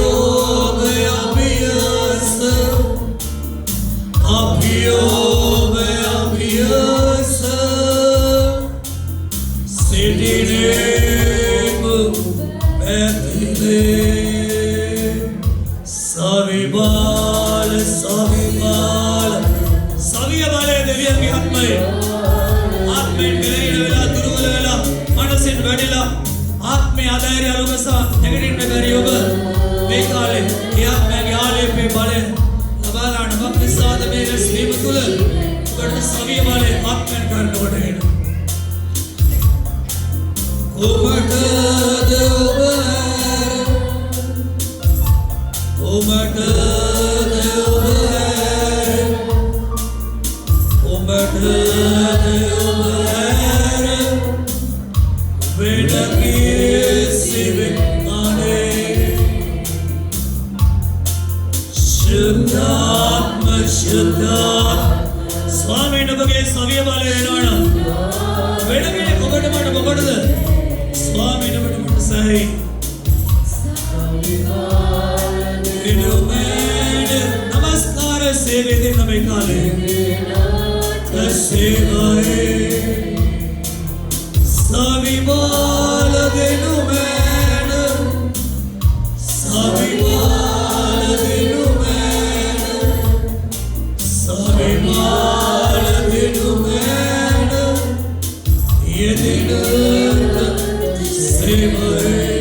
අභියෝග අභියස අභියෝග අභියස සිටිනේම පැතිනේ සවිබාල සවිබාල සවිය බලය දෙවියන්ගේ ආත්මය ආත්මයෙන් දෙලෙන වෙලා දුර්වල වෙලා මනසෙන් වැඩිලා ආත්මය ආධෛර්ය අලුකසා නැගිටින්න බැරි ඔබ මේ කාලේ ඒ ආත්මයේ ආලේපේ බලය ලබා ගන්න බක්තිසාද මේ රැස්වීම තුළ ඔබට සවිය බලය ආත්මයෙන් ගන්නකොට එන ඔබට ඔබ ඔබට ඔබට ස්වාමීන් ඔබගේ සවිය බලය වෙනවනම් වෙන කෙනෙක් ඔබට මට මොකටද ස්වාමීන් ඔබට මට සහයි නමස්කාර සේවය දෙන්න මේ කාලේ සේවයේ සවි බාල දෙනු මෑන සවි බාල දෙනු මෑන සවි බාල දෙනු මෑන යෙදිනට සේවයේ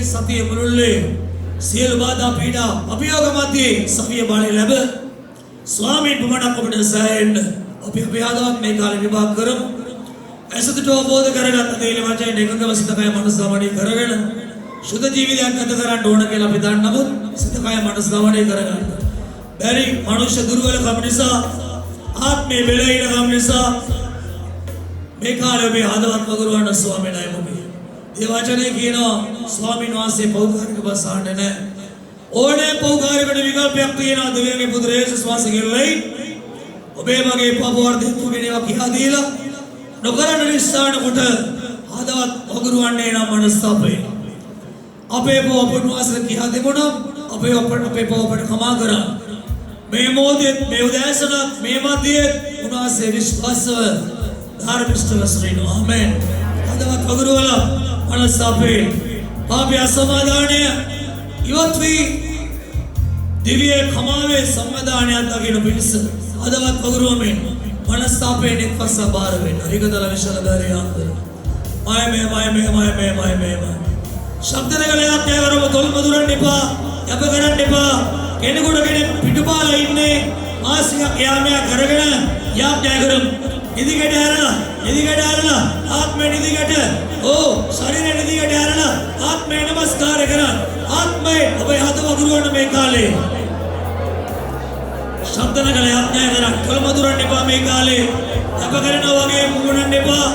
සතිය මුළුල්ලේ සියලු බාධා පීඩා අභියෝග මැදේ සතිය බලය ලැබ ස්වාමීන් වහන්සේට ඔබට සෑහෙන්න අපි අපයාදවත් මේ කාලේ විභාග කරමු ඇසතුට අවබෝධ කරගත්ත දේ වචන එකඟව සිතකය මනස සමණය කරගෙන සුද්ධ ජීවිතයක් ගත කරන්න ඕන කියලා අපි දන්නමුත් සිතකය මනස සමණය කරගන්න බැරි මනුෂ්‍ය දුර්වලකම නිසා ආත්මේ බෙලයිනකම නිසා මේ කාලේ මේ හදවත් වගුරුවන ස්වාමීන් වහන්සේ ඒ වචනේ කියනවා ස්වාමීන් වහන්සේ පෞද්ගලික බසාන්න නැහැ. ඕනේ පෞද්ගලිකට විකල්පයක් තියෙනවා දෙවියන්ගේ පුත්‍ර යේසුස් වහන්සේගේ ලයි. ඔබේ මගේ පාප වර්ධිතු වෙනවා කියලා දීලා නොකරන නිස්සාරණ කොට හදවත් වගුරුවන්නේ නම් මනස්තාපේ. අපේ පොපුන් වහන්සේ කියලා දෙමුණා අපේ පොපට කමා කරා. මේ මොහොතේ මේ උදෑසන මේ මැදියේ උන්වහන්සේ විශ්වාසව ධර්මිෂ්ඨව ශ්‍රීනෝ ආමෙන්. හදවත් වගුරුවලා මනසාපේ පාපය සමාදානය ඉවත් වී දිව්‍ය කමාවේ සමාදානයක් දකින පිණිස හදවත් වගුරුවමින් මනසාපේ නික්පස බාර වෙන්න ඊකදල විශාල බාරයන්තර මය ශබ්දනගලයක් යවරම තොල් මදුරන්න එපා යප කරන්න එපා කෙනෙකුට කෙනෙක් පිටුපාලා ඉන්නේ මාසිකයක් යාමයක් කරගෙන යාප්ජය කරමු නිදිකට ඇරලා ආත්මය නිදිකට ශරීරය නිදිකට ඇරලා ආත්මය නමස්කාර කරන්න ආත්මය ඔබේ හද වගුරුවන මේ කාලේ ශබ්දනගල යාඥා කරන්න තොල් මදුරන්න එපා මේ කාලේ යප කරනවා වගේ මුගුණන්න එපා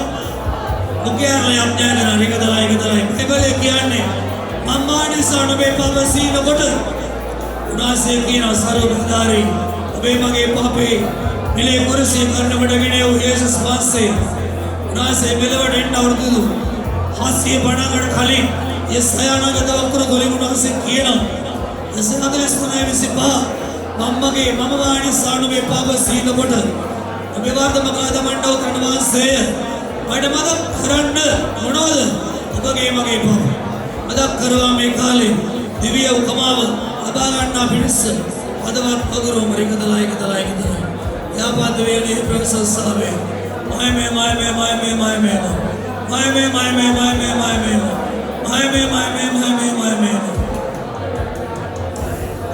මුඛයාරලා යාඥා කරන්න එකදලයි බයිබලයේ කියන්නේ මම්මානිසා නොබේ පාප සීනකොට උනාසේ කියන සර්වබලධාරී ඔබේ මගේ පාපේ මිලේ කුරුසිය කරනවට ගෙන යෝ යේසුස් වහන්සේ උනාසේ මෙලවට එන්න අවුරුදු 750කට කලින් යසයානගත වක්‍ර ගොලින් උනාසේ කියනවා යසයානගලස්මනයි විසිපා මම්මගේ මම වානිසා නොබේ පාප සීනකොට ඔබේ වර්ධමකාද මණ්ඩව කරන වහන්සේ මට මතක් කරන්න මොනවද ඔබගේ මගේ පාප මතක් කරවා මේ කාලේ දිව්‍ය උකමාව ලබා ගන්නා පිණිස හදවත් වගුරු මරිකදලයි යාපාද වේලේ ප්‍රසස්සාවේ මය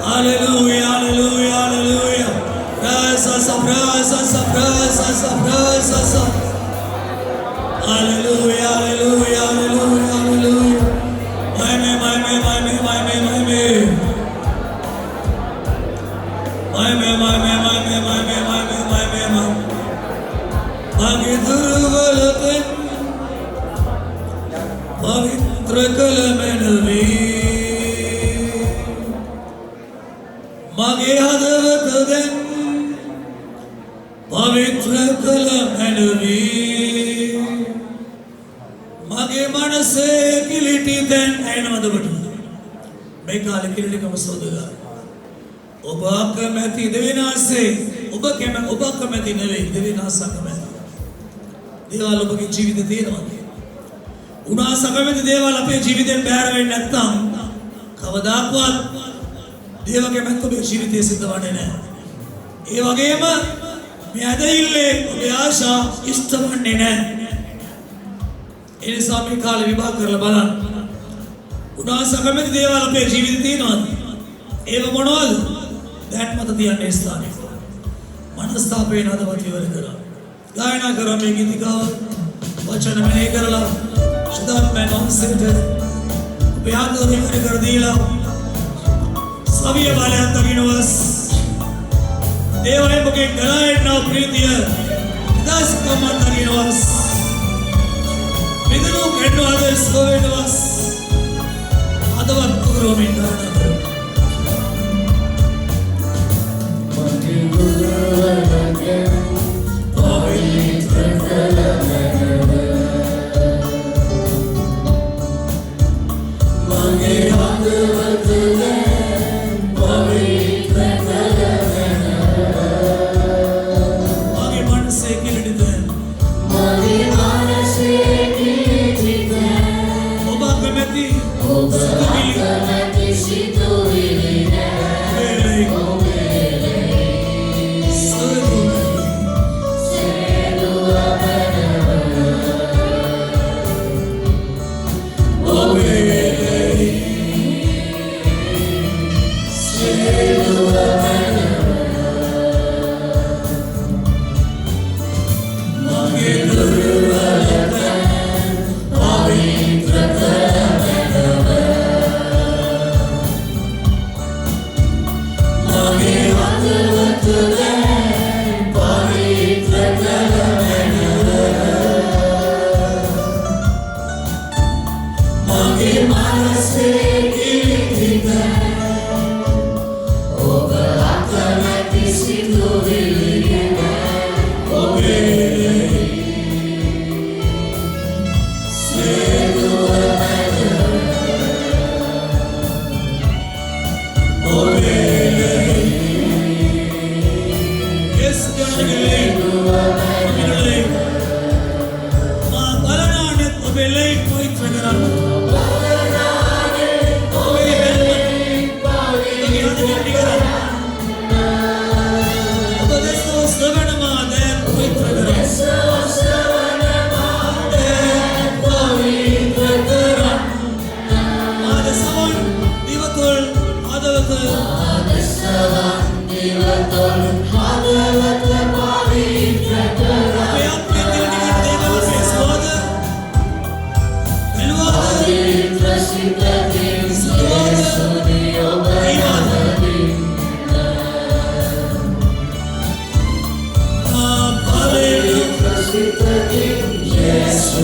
Hallelujah, hallelujah, hallelujah. Prasa, prasa, prasa, prasa. Hallelujah, hallelujah, hallelujah, hallelujah. पवित्र कलमनवे मगे हदवतदन पवित्र कलमनवे मगे मनसे किलिटिदन ऐन मदबट मैं काले किलिटि कम सोदगा ඔබ කැමැති දෙවිනාසේ ඔබ කැමැති නෙවෙයි දෙවිනාස කැමැති දේවල් ඔබගේ ජීවිතේ තියෙනවා උනාස කැමැති දේවල් අපේ ජීවිතෙන් බැහැර වෙන්නේ නැත්නම් කවදාකවත් දේව කැමැත්ත ඔබේ ජීවිතේ සිද්ධවන්නේ නැහැ ඒ වගේම මේ ඇදහිල්ලේ ඔබේ ආශා ඉෂ්ටවන්නේ නැහැ ඒ නිසා මේ කාලේ විභාග කරලා බලන්න උනාස කැමැති දේවල් අපේ ජීවිතේ තියෙනවා ඒව මොනවද දැන් මත තියන්නේ ස්ථානේ මනස්ථාපේ නදවත් ඉවර කරා ගායනා කරා මේ ගීතිකාව වචන මෙහෙ කරලා සදාත්මයන් වහන්සේට ප්‍රයාද ඉවර කර දීලා සවිය බලයන් තකිනවස් දේවයේ මොකේ ගලායන ප්‍රීතිය දස් කමන් තකිනවස් මෙදනු කෙන්නවද ස්කෝවෙනවස් අදවත් කුරෝමින් ගායනා කරා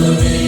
Hallelujah.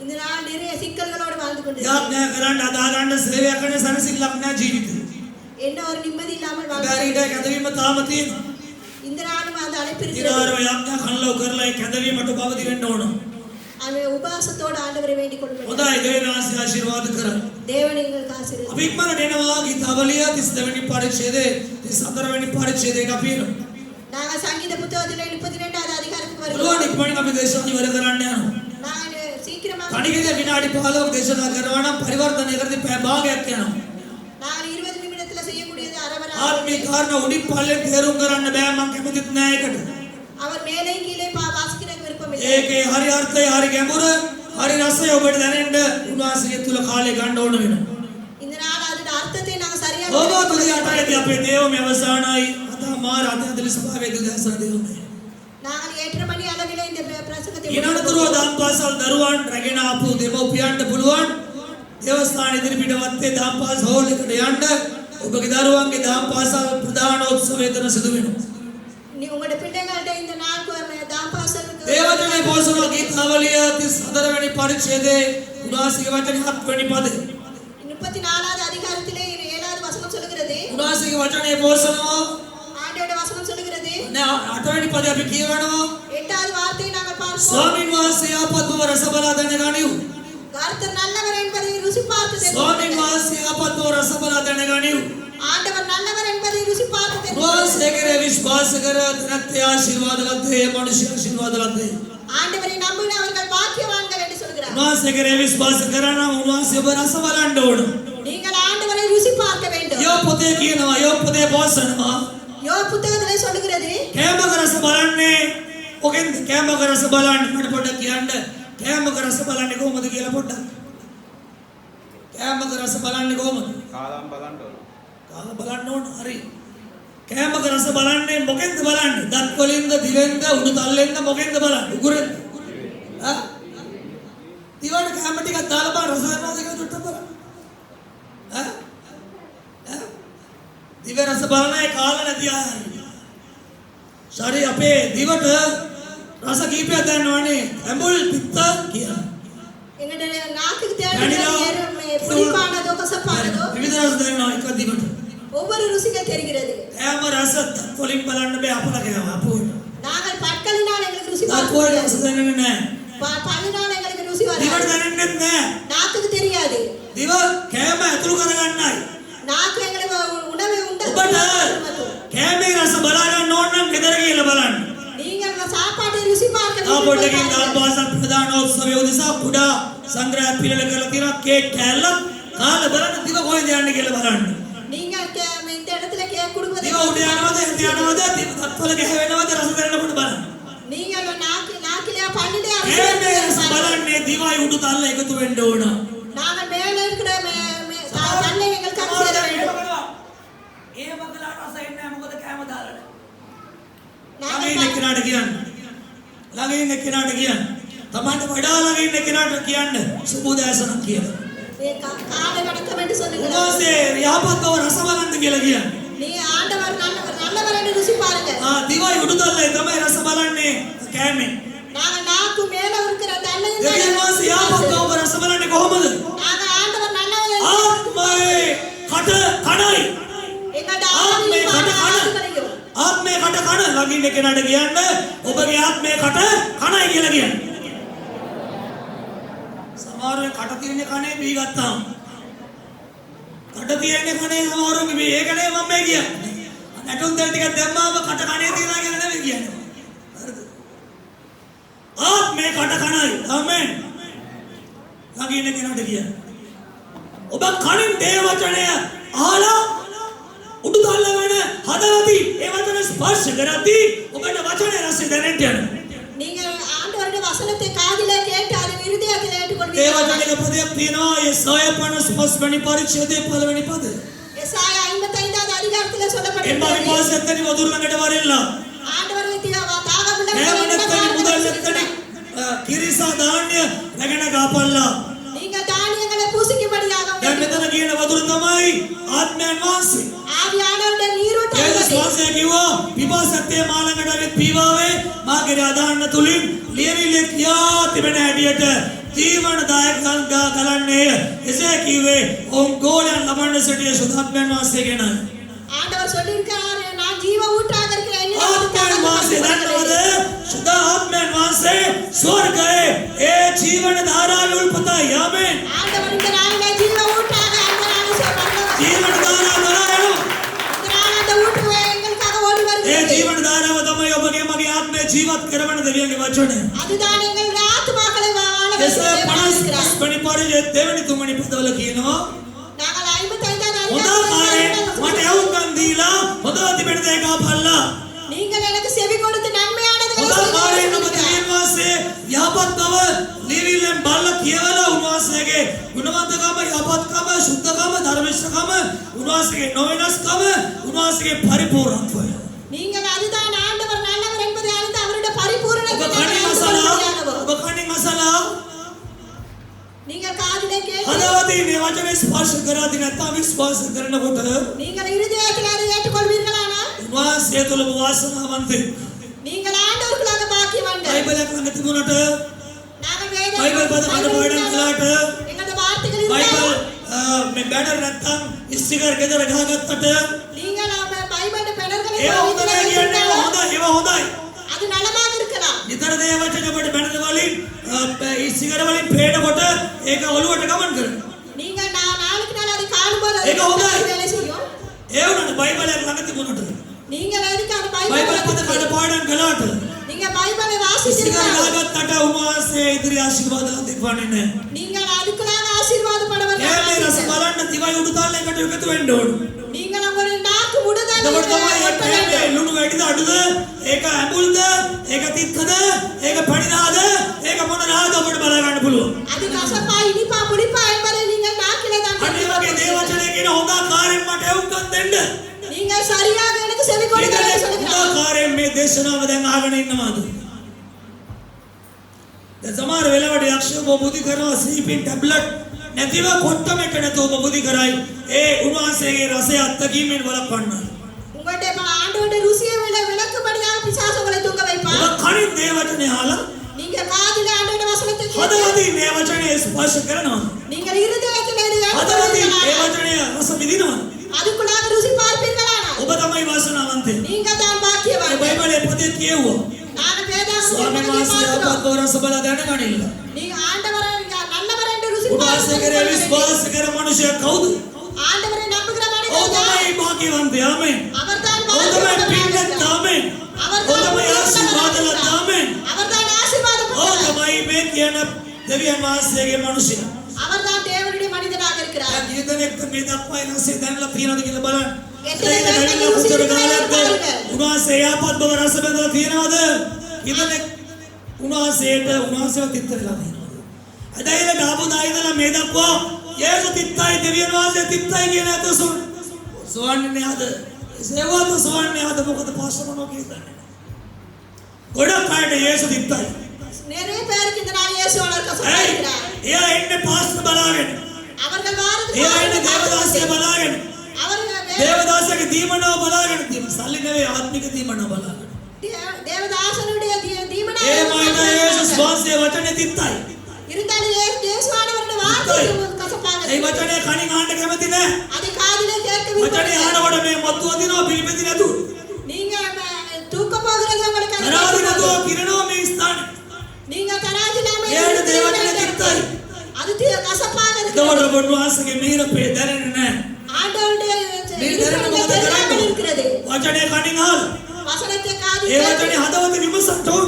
இந்த நாள் நிறைய சிக்கல்களோடு வாழ்ந்து கொண்டிருக்கிறோம். යාඥා කරන්න අදා ගන්න සේවයක් කරන සනසිල්ලක් නැහැ ජීවිතේ. என்ன ஒரு நிம்மதி இல்லாமல் வாழ்ந்து බැරිට කැදවීම තාම තියෙනවා. இந்த நாளும் அந்த அழைப்பு இருக்கிறது. ඊනාරව යාඥා කල්ලෝ කරලා ඒ කැදවීමට පවති වෙන්න ඕන. அவன் உபவாசத்தோடு ஆண்டவரை வேண்டிக் கொள்ளுங்கள். හොඳයි දේවනාසි ආශිර්වාද කරන්න. தேவன் எங்களுக்கு ஆசீர்வதிப்பார். අපි ඉක්මනට එනවා ගීතාවලිය 32 වෙනි පරිච්ඡේදයේ 34 වෙනි පරිච්ඡේදයට අපි එනවා. நாங்கள் சங்கீத புத்தகத்தில் 32வது அதிகாரத்துக்கு පුළුවන් வருகிறோம். ඉක්මනින් අපි දේශනා ඉවර කරන්න යනවා. நாங்கள் சீக்கிரமாக කණිකේ විනාඩි 15ක් දේශනා කරනවා නම් පරිවර්තනය කරද්දී පැය භාගයක් යනවා. நாங்கள் 20 நிமிடத்துல செய்யக்கூடியது அரை மணி ආත්මික කාරණා උඩින් පල්ලෙන් තේරුම් කරන්න බෑ මම කැමතිත් නෑ ඒකට. அவர் மேலே கீழே வாசிக்கிறதுக்கு விருப்பம் இல்லை. ඒකේ හරි අර්ථය හරි ගැඹුර හරි රසය ඔබට දැනෙන්න උන්වහන්සේ තුල කාලය ගන්න ඕන වෙනවා. இந்த நாள் அதோட අර්ථத்தை நாங்கள் சரியாக ඔබ තුල යටටදී අපේ දේවම අවසానයි අද මාර අධ්‍යාත්මික ස්වභාවයේ දුදහසන දේවම. நாங்கள் 8:30 மணி அளவில் இந்த பிரசங்கத்தை ඊනතරව දාම්පාසල් දරුවන් රැගෙන ආපු දෙමව්පියන්ට පුළුවන් දේවස්ථාන ඉදිරිපිට වත්තේ දාම්පාස හෝල් එකට යන්න ඔබගේ දරුවන්ගේ දාම්පාසල් ප්‍රධානෝත්සවය කරන සිදු වෙනවා. உங்களோட பிள்ளைங்கள்ட்ட இந்த நாள் தாம்பாசலுக்கு දේවචනේ පොසන ගීතාවලිය 34 වෙනි පරිච්ඡේදයේ උනාසික වචනේ 7 වෙනි පදේ 34வது அதிகாரத்திலே 7வது வசனம் சொல்கிறது. උනාසික වචනේ පොසනවා ஆண்டவருடைய வசனம் சொல்கிறது. නෑ 8 වෙනි පදේ අපි කියවනවා 8வது வார்த்தையை நாங்கள் பார்ப்போம். ස්වාමීන් වහන්සේ ආපත්ව රස බලා දැනගනිව්. கர்த்தர் நல்லவர் என்பதை ருசி பார்த்து ස්වාමීන් වහන්සේ ආපත්ව රස බලා දැනගනිව්. ஆண்டவர் நல்லவர் என்பதை ருசி பார்த்து උන්වහන්සේ කෙරේ විශ්වාස කර තනත්ය ආශිර්වාද ලද්දේ මනුෂ්‍ය ආශිර්වාද ලද්දේ. ஆண்டவரை நம்பினவர்கள் பாக்கியவான்கள் என்று சொல்கிறார். උන්වහන්සේ කෙරේ විශ්වාස කරන උන්වහන්සේ ඔබ රස බලන්න ඕන. நீங்கள் ஆண்டவரை ருசி பார்க்க வேண்டும். යෝ පොතේ කියනවා යෝ පොතේ පොසනවා யோபு புத்தகத்திலே சொல்கிறது කෑමක රස බලන්නේ ඔකෙන්ද කෑමක රස බලන්නේ මට පොඩ්ඩක් කියන්න කෑමක රස බලන්නේ කොහොමද කියලා පොඩ්ඩක් කෑමක රස බලන්නේ කොහොමද කාලම් බලන්න ඕන. කාලා බලන්න ඕන හරි කෑමක රස බලන්නේ මොකෙන්ද බලන්නේ දත් වලින්ද දිවෙන්ද උඩු තල්ලෙන්ද මොකෙන්ද බලන්නේ උගුරෙන්ද ආ දිවට කෑම ටිකක් දාලා බලන්න රස දැනනවද කියලා චුට්ටක් බලන්න ආ දිව රස බලන්නේ කාලා නැති අය ශරීර අපේ දිවට රස කීපයක් දැනනවනේ ඇඹුල් පිත්ත කියලා எங்களுடைய நாக்குக்கு தேவையான புளிப்பானதோ கசப்பானதோ විවිධ රස දැනනවා එක දිවට ஒவ்வொரு ருசிகள் தெரிகிறது. කෑම රස වලින් බලන්න බෑ අපල කෑම අපෝ நாங்கள் பற்களினால் எங்களுக்கு ருசி දත් වල රස දැනෙන්නේ නැහැ பல்லினால் எங்களுக்கு ருசி දිවට வராது. දැනෙන්නේ නැහැ நாக்குக்கு தெரியாது. දිව කෑම ඇතුළු කරගන්නයි நாக்கு எங்களுக்கு உணவை ඔබට කෑමේ රස බලා ගන්න ඕන නම් ගෙදර ගිහලා බලන්න. நீங்கள் சாப்பாட்டை ருசி பார்க்க තා පොඩ්ඩකින් දාම්පාසල් ප්‍රධානෝත්සවය උදෙසා කුඩා සංග්‍රහ පිළිල කරලා තියෙනවා කේක් කෑල්ලක් කාලා බලන්න දිව කොහෙද යන්නේ කියලා බලන්න. நீங்கள் இந்த இடத்துல கேக் கொடுப்பதை දිව උඩ යනවද හිත යනවද දිව දත්වල ගැහවෙනවද රස දැනෙනකොට බලන්න. நீங்கள் நாக்கிலே பல்லிலே කෑමේ රස බලන්නේ දිවයි උඩු තල්ල එකතු වෙන්න ඕන. நாங்கள் மேலே இருக்கிற தன்னை எங்களுக்கு கருத்து வேண்டும். ඒ බගලා රස එන්නේ නැහැ මොකද කෑම දාලා නැහැ. நாங்கள் ළඟින් එක්කනට කියන්න. ළඟින් එක්කනට කියන්න. තමන්ට වඩා ළඟින් එක්කනට කියන්න සුබෝදෑසනක් කියලා. காலை வணக்கம் என்று சொல்லுங்கள். උන්වහන්සේ යහපත්ව රස බලන්න කියලා කියන්න. நீ ஆண்டவர் நல்லவர் என்று ருசி பாருங்க. දිවයි උඩු තල්ලේ තමයි රස බලන්නේ කෑමේ. நாங்கள் நாக்கு மேலே இருக்கிற தன்னையும் දෙවියන් වහන්සේ යහපත්ව රස බලන්නේ කොහොමද? நாங்கள் ஆண்டவர் நல்லவர் ආත්මයේ කට කණයි. எங்களுடைய ஆவியை பாதுகாக்கிறோம். ආත්මයේ කට කන ළඟින් එක්කනට කියන්න ඔබගේ ආත්මයේ කට කණයි කියලා කියන්න. සමහරව කට තියෙන කනේ බී ගත්තාම කට තියෙන කනේ සමහරව මේ ඒකනේ මම මේ කියන්නේ. නැටුම් දෙල් ටිකක් දැම්මාම කට කනේ තියනවා කියලා නෙමෙයි කියන්නේ. හරිද? ආත්මයේ කට කණයි. ආමෙන්. ළඟින් එක්කනට කියන්න. ඔබ කනින් දේ වචනය අහලා උඩු තල්ල වෙන හදවතින් ඒ වචන ස්පර්ශ කරද්දී ඔබට වචනේ රසය දැනෙන්න යනවා. நீங்கள் ஆண்டவருடைய வசனத்தை காதிலே கேட்டு அதை இருதயத்தில் ඒ ஏற்றுக்கொள்வீர்கள். වචනයක පදයක් තියෙනවා යෙසායා 55 වෙනි පරිච්ඡේදයේ 1 වෙනි පදය. எசாயா 55வது அதிகாரத்தில் එම්බා சொல்லப்பட்டிருக்கிறது. විපාසෙත්තනි වදුරු ළඟට වරෙල්ලා. ஆண்டவரை தாகமுள்ள කෑමනත්තනි මුදල්නත්තනි කිරිසා ධාන්‍ය නැගෙන ගාපල්ලා. நீங்கள் தானியங்களை பூசிக்கும்படியாக දැන් මෙතන කියන වදුර තමයි ආත්මයන් වහන්සේ. ஆவியானவருடைய நீரூற்று ඒ ස්වාසය කිව්වා විපාසත්තේ මා ළඟට වෙත් පීවාවේ මාගේ අදහන්න තුලින් ලියවිල්ලේ කියා තිබෙන හැටියට ජීවනදායක ගලන්නේ එසේ කිව්වේ ඔවුන් ගෝලයන් ලබන්න සිටිය සුදාත්මයන් වහන්සේ ගැනයි. ஆண்டவர் சொல்லியிருக்கிறார் நான் ஜீவ ஊற்றாக இருக்கிறேன் ආත්මයන් වහන්සේ දන්නවද? සුදාත්මයන් වහන්සේ ස්වර්ගයේ ඒ ජීවන ධාරාවේ උල්පතයි. ආමෙන්. ஆண்டவர் இந்த நாளிலே ஜீவ ஊற்றாக அந்த நாளில் சொல்றார். ජීවන ධාරාව ගලායනවා. இந்த நாள் அந்த ஊற்று எங்களுக்காக ஓடி ඒ வருகிறது. ජීවන ධාරාව තමයි ඔබගේ මගේ ආත්මය ජීවත් කරවන දෙවියන්ගේ වචනය. அதுதான் எங்களுடைய ஆத்துமாக்களை வாழ එසේ வைக்கிறது. 55 වෙනි පරිච්ඡේදයේ දෙවෙනි තුන්වෙනි පදවල කියනවා நாங்கள் 55வது හොඳ කාර්යයෙන් මට යවුම්කම් දීලා හොඳ තිබෙන දේ කාපල්ලා. நீங்கள் எனக்கு செவி கொடுத்து நன்மையானதுகளை හොඳ කාර්යයෙන් ඔබ දෙවියන් වහන්සේ යහපත් බව නිවිලෙන් බලලා කියවලා උන්වහන්සේගේ ගුණවන්තකම යහපත්කම සුද්ධකම ධර්මිෂ්ඨකම උන්වහන්සේගේ නොවෙනස්කම උන්වහන්සේගේ පරිපූර්ණත්වය. நீங்கள் அதுதான் ஆண்டவர் நல்லவர் என்பதை அறிந்து அவருடைய ඔබ பரிபூரணத்தை කණින් අසලා ඔබ කණින් අසලා நீங்கள் காதிலே கேட்டு හදවතින් මේ වචනේ ස්පර්ශ කරාදී නැත්නම් විශ්වාස කරනකොට நீங்கள் இருதயத்தில் அதை ஏற்றுக்கொள்வீர்களானால் උන්වහන්සේ තුළ වාසනාවන්තයි. நீங்கள் ආண்டவருக்குள்ளாக பாக்கியவான்கள். බයිබලයක් ළඟ තිබුණට நாங்கள் வேத බයිබල් පද කඩපාඩම් කළාට எங்களது வார்த்தைகள் බයිබල් இருந்தால் මේ බැනර් නැත්නම් ස්ටිකර් ගෙදර ගහගත්තට நீங்கள் பைபிள் பெடர்களை ඒව හොඳ නෑ කියන්නේ හොඳයි ඒව හොඳයි. அது நலமாக இருக்கலாம். නිතර දේ වචන කොට බැනර් වලින් ස්ටිකර් වලින් පේනකොට ඒක ඔළුවට ගමන් කරනවා. நீங்கள் நாளுக்கு நாள் அதை காணும்போது ඒක හොඳයි. வேலை செய்யும். ඒ වුණාට බයිබලයක් ළඟ තිබුණට நீங்கள் எதுக்கு அந்த බයිබල් පද பைபிள் කඩපාඩම් කළාට நீங்க பைபிளை ස්ටිකර් வாசிச்சிருந்தால் ගහගත්තට උන්වහන්සේ ඉදිරි ආශිර්වාද දෙවන්නේ නැහැ. நீங்கள் அதுக்குள்ளாக ஆசீர்வாதப்படுவதற்கு ඒ මේ රස බලන්න දිවයි උඩු තාලයකට එකතු වෙන්න ඕන. நீங்கள் உங்களுடைய நாக்கு முடுதல் එතකොට තමයි මේ ලුණු වැඩිද අඩුද ඒක ඇඹුල්ද ඒක තිත්තද ඒක පණිනාද ඒක මොන නාද අපිට බලා ගන්න පුළුවන්. அது கசப்பா இனிப்பா புளிப்பா என்பதை நீங்கள் நாக்கிலே தான் අනේ වගේ දේවචනේ කියන හොඳ ආකාරයෙන් මට එවුම්කම් දෙන්න. நீங்கள் சரியாக எனக்கு செவி கொடுங்கள் என்று හොඳ சொல்கிறார். ආකාරයෙන් මේ දේශනාව දැන් අහගෙන ඉන්නවාද? දැන් සමහර වෙලාවට යක්ෂයෝ බුද්ධි කරනවා ස්ලීපින් ටැබ්ලට් නැතිව කොට්ටම එක නැතුව බුද්ධි කරයි. ඒ උන්වහන්සේගේ රසය අත්දැකීමෙන් වළක්වන්නයි. உங்களுடைய ஆண்டவருடைய ருசியை விட விளக்கும்படியாக பிசாசு உங்களை தூங்க வைப்பார். ඔබ කනින් දේවචනේ අහලා நீங்க காதிலே ஆண்டவருடைய வசனத்தை கேட்டு හදවතින් මේ වචනේ ස්පර්ශ කරනවා. நீங்கள் இருதயத்தில் இதை හදවතින් මේ ஏற்றுக்கொள்வீர்களானால் වචනය රස විඳිනවා. அதுக்குள்ளாக ருசி பார்ப்பீர்களானால் ඔබ තමයි වාසනාවන්තේ. நீங்கள் தான் මේ பாக்கியவான்கள். බයිබලයේ පොතේ කියවුවා. நான் வேதாகமத்தில் ස්වාමීන් වහන්සේ අපත් බව රස බලා දැනගනින්න. நீங்க ஆண்டவரை நல்லவர் என்று ருசி උන්වහන්සේ කරේ විශ්වාස කර මනුෂ්‍යයා කවුද? ஆண்டவரை நம்புகிற ඔව් மனிதன் තමයි භාග්‍යවන්තයා. ආමෙන්. அவர்தான் ඔව් තමයි පින්වත්. ආමෙන්. ඔව් තමයි ආශිර්වාදවත්. ආමෙන්. அவர்தான் ඔව් ஆசீர்வாதப்படுவார். තමයි මේ කියන දෙවියන් වහන්සේගේ මනුෂ්‍යයා. அவர்தான் தேவனுடைய மனிதனாக இருக்கிறார். දැන් ඊදෙනෙක් මේ දක්වා ඉනසේ දැනලා තියනවාද කියලා බලන්න. එතන ඒක දැනලා දැනලා කුතර ගාලක්ද? බලන්න. උන්වහන්සේ යාපත් බව රස බඳලා තියනවාද? ඊදෙනෙක් උන්වහන්සේව තිත්ත වෙලා තියෙනවා. අදයිල ගාපු දායිදලා මේ දක්වා යේසු තිත්තයි දෙවියන් වහන්සේ තිත්තයි කියන අත සෝවන්නේ ආද? සේවත සෝවන්නේ ආද මොකද පාස්ටර් මොනෝ කියන්නේ? ගොඩක් අයට යේසු තිත්තයි. நிறைய பேருக்கு இந்த நாள் இயேசு வளர்க்க ඇයි? சொல்லியிருக்கிறார். එයා එන්නේ පාස්ටර් බලාගෙන. அவர்கள் வாரத்துக்கு එයා එන්නේ දේවදාසය බලාගෙන. அவர்கள் දේවදාසගේ දීමනාව බලාගෙන තියෙන සල්ලි නෙවෙයි ආත්මික දීමනාව බලාගෙන. தேவதாசனுடைய தீமனா ඒ මයිද යේසුස් වහන්සේ වචනේ තිත්තයි. இருந்தாலும் இயேசுவானவருடைய வார்த்தை கசப்பாக ඒ වචනේ කණින් අහන්න කැමති නැහැ. அதை காதிலே கேட்க වචනේ අහනකොට මේ මත්තු අදිනවා පිළිපෙති නැතු. நீங்க தூக்க போகிறது உங்களுக்கு තරාදි නැතුව කිරනවා මේ ස්ථානේ. நீங்க தராஜிலாம ඒකට දේවචනේ තිත්තයි. அது கசப்பாக இருக்கு. එතකොට බොන්වාසගේ මිහිර පේ දැනෙන්නේ නැහැ. ஆண்டவருடைய இருக்கிறது. වචනේ කණින් අහලා வசனத்தை காதில் ඒ වචනේ හදවත විමසන්න ඕන.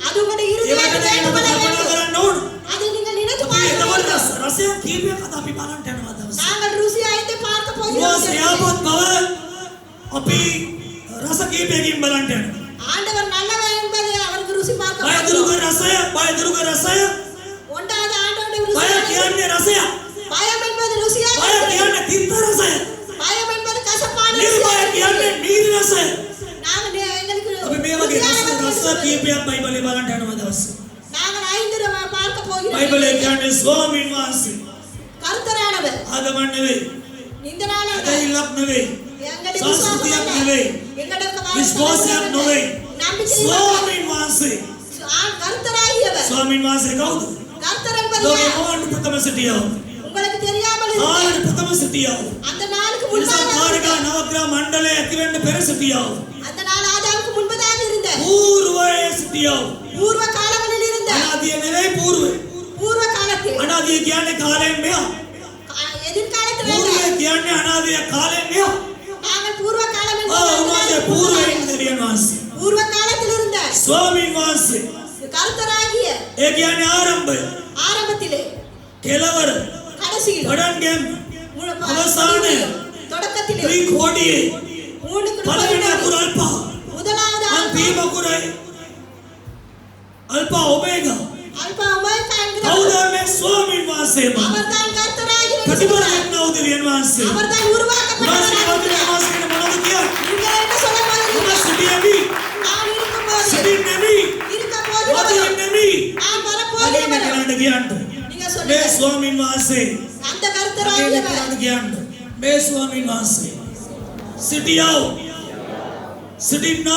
அது உங்களுடைய ඒ இருதயத்தில் වචනේ ඔබ කල්පනා කරන්න ඕන. அதை நீங்கள் நினைத்து අපි பார்க்க එතකොට வேண்டும். රසයක් කීපයක් අද අපි බලන්න යනවා දවස්. நாங்கள் ருசியாய்த்து பார்க்க උන්වහන්සේ போகிறோம். යාපත් බව අපි රස කීපයකින් බලන්න යනවා. ஆண்டவர் நல்லவர் என்பதை அவருக்கு ருசி பார்க்க බයදුරුක போகிறோம். රසය බයදුරුක රසය ஒன்றாவது ஆண்டவருடைய බය ருசி. කියන්නේ රසය. பயம் என்பது ருசியாக බය කියන්නේ තිත්ත රසය. பயம் என்பது கசப்பான නිර්භය ருசி. කියන්නේ මීරි රසය. நாங்கள் எங்களுக்கு අපි මේ වගේ ருசியானவர்கள் රස කීපයක් බයිබලේ බලන්න යනවා දවස්. நாங்கள் 5 பார்க்க போகிறோம். බයිබලේ කියන්නේ ස්වාමීන් වහන්සේ கர்த்தரானவர் ආගමක් නෙවෙයි. இந்த நாளாக ඇදහිල්ලක් නෙවෙයි. எங்களுடைய සංස්කෘතියක් விசுவாசம் නෙවෙයි. எங்களுடைய විශ්වාසයක් නෙවෙයි. நம்பிக்கை ස්වාමීන් වහන්සේ. கர்த்தராகியவர் ස්වාමීන් වහන්සේ කවුද? கர்த்தர் என்பது ලෝකේ யார்? මොවන්ට ප්‍රථම සිටියව. உங்களுக்கு தெரியாமல் இருக்கு. ආරට ප්‍රථම සිටියව. அந்த நாளுக்கு නිසා முன்பாக කාර්යගා නවග්‍රහ මණ්ඩලය ඇති වෙන්න පෙර සිටියව. அந்த நாள் ஆதாமுக்கு முன்பதாக இருந்த పూర్වයේ සිටියව. பூர்வ காலங்களில் இருந்த අනාදිය නෙවෙයි పూర్වේ. பூர்வ காலத்தில் අනාදිය කියන්නේ කාලයෙන් මෙහා. எதிர்காலத்தில் పూర్වේ කියන්නේ අනාදිය කාලයෙන් මෙහා. நாங்கள் பூர்வ காலம் උන්වහන්සේ పూర్වේ ඉන්න දෙවියන් වහන්සේ. பூர்வ காலத்தில் இருந்த ස්වාමීන් වහන්සේ. கர்த்தராகிய ඒ කියන්නේ ආරම්භය. ஆரம்பத்திலே කෙලවර. கடைசியில் පඩන්ගෙම්. அவசான தொடக்கத்திலே ත්‍රිකෝටියේ. மூணு පළවෙනි අකුර අල්පා. முதலாவது අන්තිම අකුරයි අල්පා ඔමේගා. அல்பா ஒமேகா என்கிற කවුද මේ ස්වාමීන් වහන්සේ? அவர்தான் கர்த்தராகிய ප්‍රතිපලයක් නෝ දෙවියන් වහන්සේ. அவர்தான் වාසික உருவாக்கப்பட்டவர். වහන්සේ වහන්සේ මොනවද කියන්නේ? நீங்கள் என்ன சொல்ல போகிறீர்கள்? ඔබ සිටියේවි. நான் இருக்கும்போது සිටින්නේවි. இருக்க වදින්නේවි. நான் වදින්න வரப்போகிறேன். කරන්න කියන්න. நீங்க මේ சொல்லுங்க. ස්වාමීන් වහන්සේ அந்த වදින්න கர்த்தராகியவர் කරන්න කියන්න. මේ ස්වාමීන් වහන්සේ සිටියව. සිටින්නව.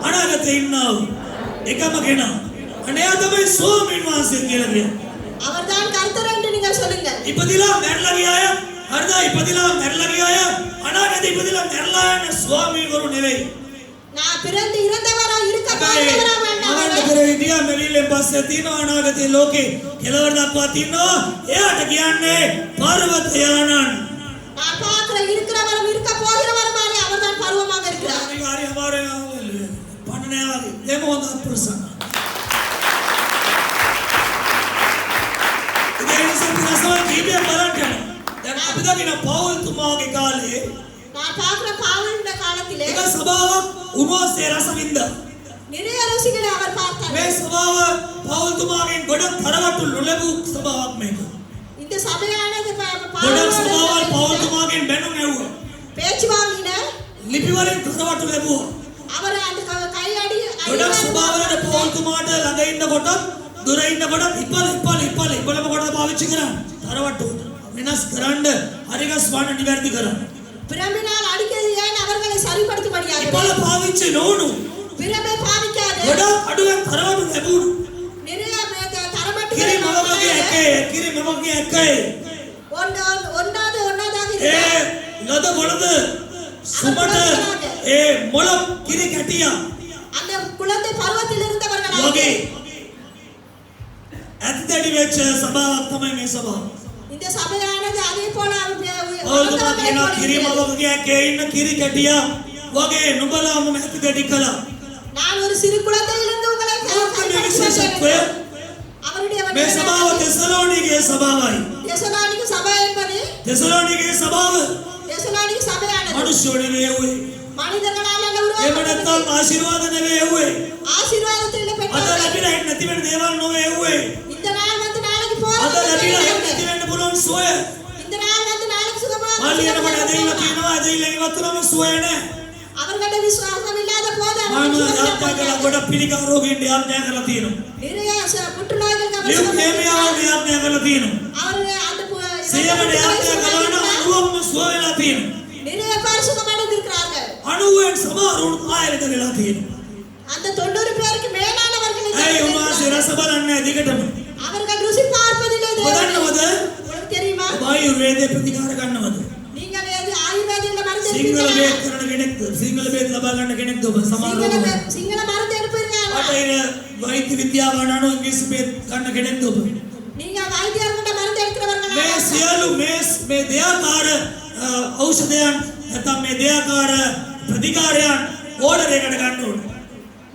අනාගතේ ඉන්නව. එකම කෙනා. අනේ තමයි ස්වාමීන් වහන්සේ කියලා කියන්නේ. அவர்தான் கர்த்தர் என்று நீங்கள் சொல்லுங்க. ඉපදිලා මැරලා ගිය අය හරිද? ඉපදිලා මැරලා ගිය අය අනාගතේ ඉපදිලා මැරලා යන ස්වාමීවරු නෙවෙයි. நான் பிறந்து இறந்தவரா இருக்க போகிறவரா வேண்டாம். අනාගතේ ඉදියා මෙරිලෙන් පස්සේ තියෙනවා අනාගතේ ලෝකේ කෙලවර දක්වා තියෙනවා. එයාට කියන්නේ පර්වත යානන්. நான் பார்க்கிற இருக்கிறவரும் இருக்க போகிறவரும் மாதிரி அவர்தான் பருவமாக இருக்கிறார். හරි අමාරු පණ නෑ වගේ. ඒ මොහොත ප්‍රසන්න. ඒ නිසා ප්‍රසන්න කීපය බලන්න. දැන් අපි දකින පෞල් තුමාගේ කාලේ நான் பார்க்கிற பவுலுடைய காலத்திலே එක සභාවක් උන්වහන්සේ රසවින්ද. நிறைய ருசிகளை அவர் பார்த்தார். මේ සභාව පෞල් තුමාගෙන් ගොඩක් තරවටු නොලැබූ සභාවක් මේක. இந்த சபையானது ගොඩක් සභාවල් පෞල් තුමාගෙන් බැනුම් ඇව්වා. பேச்சு வாங்கின ලිපි වලින් තරවටු ලැබුවා. அவர் அந்த கையடி ගොඩක් සභාවලට පෞල් තුමාට ළඟ ඉන්නකොටත් දුර ඉන්නකොටත් ඉපලම කොට පාවිච්චි කරා. තරවටු වෙනස් කරන්න හරිගස් වන්න නිවැරදි කරා. பிரமினால் அடிக்கிறது ஏன் அவர்களை சரிப்படுத்தும்படியாக ඉපල පාවිච්චි නොවුණු பிரமை பாவிக்காது ගොඩක් අඩුවෙන් තරවටු ලැබුණු. நிறைய தரமட்டு කිරි මමගේ එකයි ஒன்றாவதாக ඒ ලද මොළද සුමට ඒ මොළ කිරි කැටියා அந்த குழந்தை பருவத்தில் இருந்தவர்கள் වගේ ඇත්තටි වෙච්ච සභාවක් තමයි මේ සභාව. இந்த சபையானது அதே போல ඔයගොල්ලෝ කියනවා කිරි මමගේ එකේ ඉන්න කිරි කැටියා වගේ නුඹලාම ඇත්තටි කළා. நான் ஒரு சிறு குழந்தையிலிருந்து உங்களை මේ විශේෂත්වය அவருடைய මේ සභාව තෙසලෝනිකේ සභාවයි. தெசலோனிக்கு சபை என்பது තෙසලෝනිකේ සභාව தெசலோனிக்கு சபையானது මනුෂ්‍යෝ නෙවෙයි එව්වේ. மனிதர்களால் அல்ல එහෙම உருவாக்கப்பட்டது. නැත්නම් ආශිර්වාද නෙවෙයි එව්වේ. ஆசீர்வாதத்தில் අද பெற்றவர்கள் ලැබිලා හිට නැති වෙන දේවල් නොවේ එව්වේ. இந்த நாள் வந்து நாளைக்கு අද போறது ලැබිලා හිට නැති වෙන්න පුළුවන් සුවය. இந்த நாள் வந்து நாளைக்கு சுகமாக මාළියනකොට ඇදහිලා තියෙනවා ඇදහිලා ඉවත් වුණාම සුවය නැහැ. அவர்களோட விசுவாசம் இல்லாத போது මම அவர்கள் යාත්‍රා சுகமாக කළා ගොඩක් පිළිකා රෝගීන්ට යාත්‍රා කරලා තියෙනවා. நிறைய புற்றுநோய்கள் ලියුකේමියාවට යාත්‍රා කරලා තියෙනවා. அவருடைய அந்த සියයට යාත්‍රා කළා නම් 90ක්ම සුව වෙලා තියෙනවා. நிறைய பேர் சுகமடைந்திருக்கிறார்கள். 90න් සමහරුන් කායලද වෙලා තියෙනවා. அந்த 90 பேருக்கு மேலானவர்கள் ඇයි උන්වහන්සේ රස බලන්නේ නැහැ දිගටම? அவர்கள் ருசி பார்ப்பதில்லை தேவனே. බලන්නවද? உங்களுக்கு தெரியுமா? ආයුර්වේදයේ ප්‍රතිකාර ගන්නවද? நீங்கள் எது ஆயுர்வேதியில மருந்து සිංහල எடுப்பீர்களா? බේත් කරන කෙනෙක්ද? සිංහල බේත් ලබා ගන්න කෙනෙක්ද ඔබ? සමහර ඔබ சிங்கள மருந்து எடுப்பீர்களா? බටහිර වෛද්‍ය විද්‍යාව අනුව ඉංග්‍රීසි බේත් ගන්න කෙනෙක්ද ඔබ? நீங்க வைத்தியர்கிட்ட மருந்து எடுக்கிறவர்களா? මේ සියලු මේ දෙයාකාර ඖෂධයන් නැත්නම් මේ දෙයාකාර ප්‍රතිකාරයන් ඕඩර් එකකට ගන්න ඕනේ.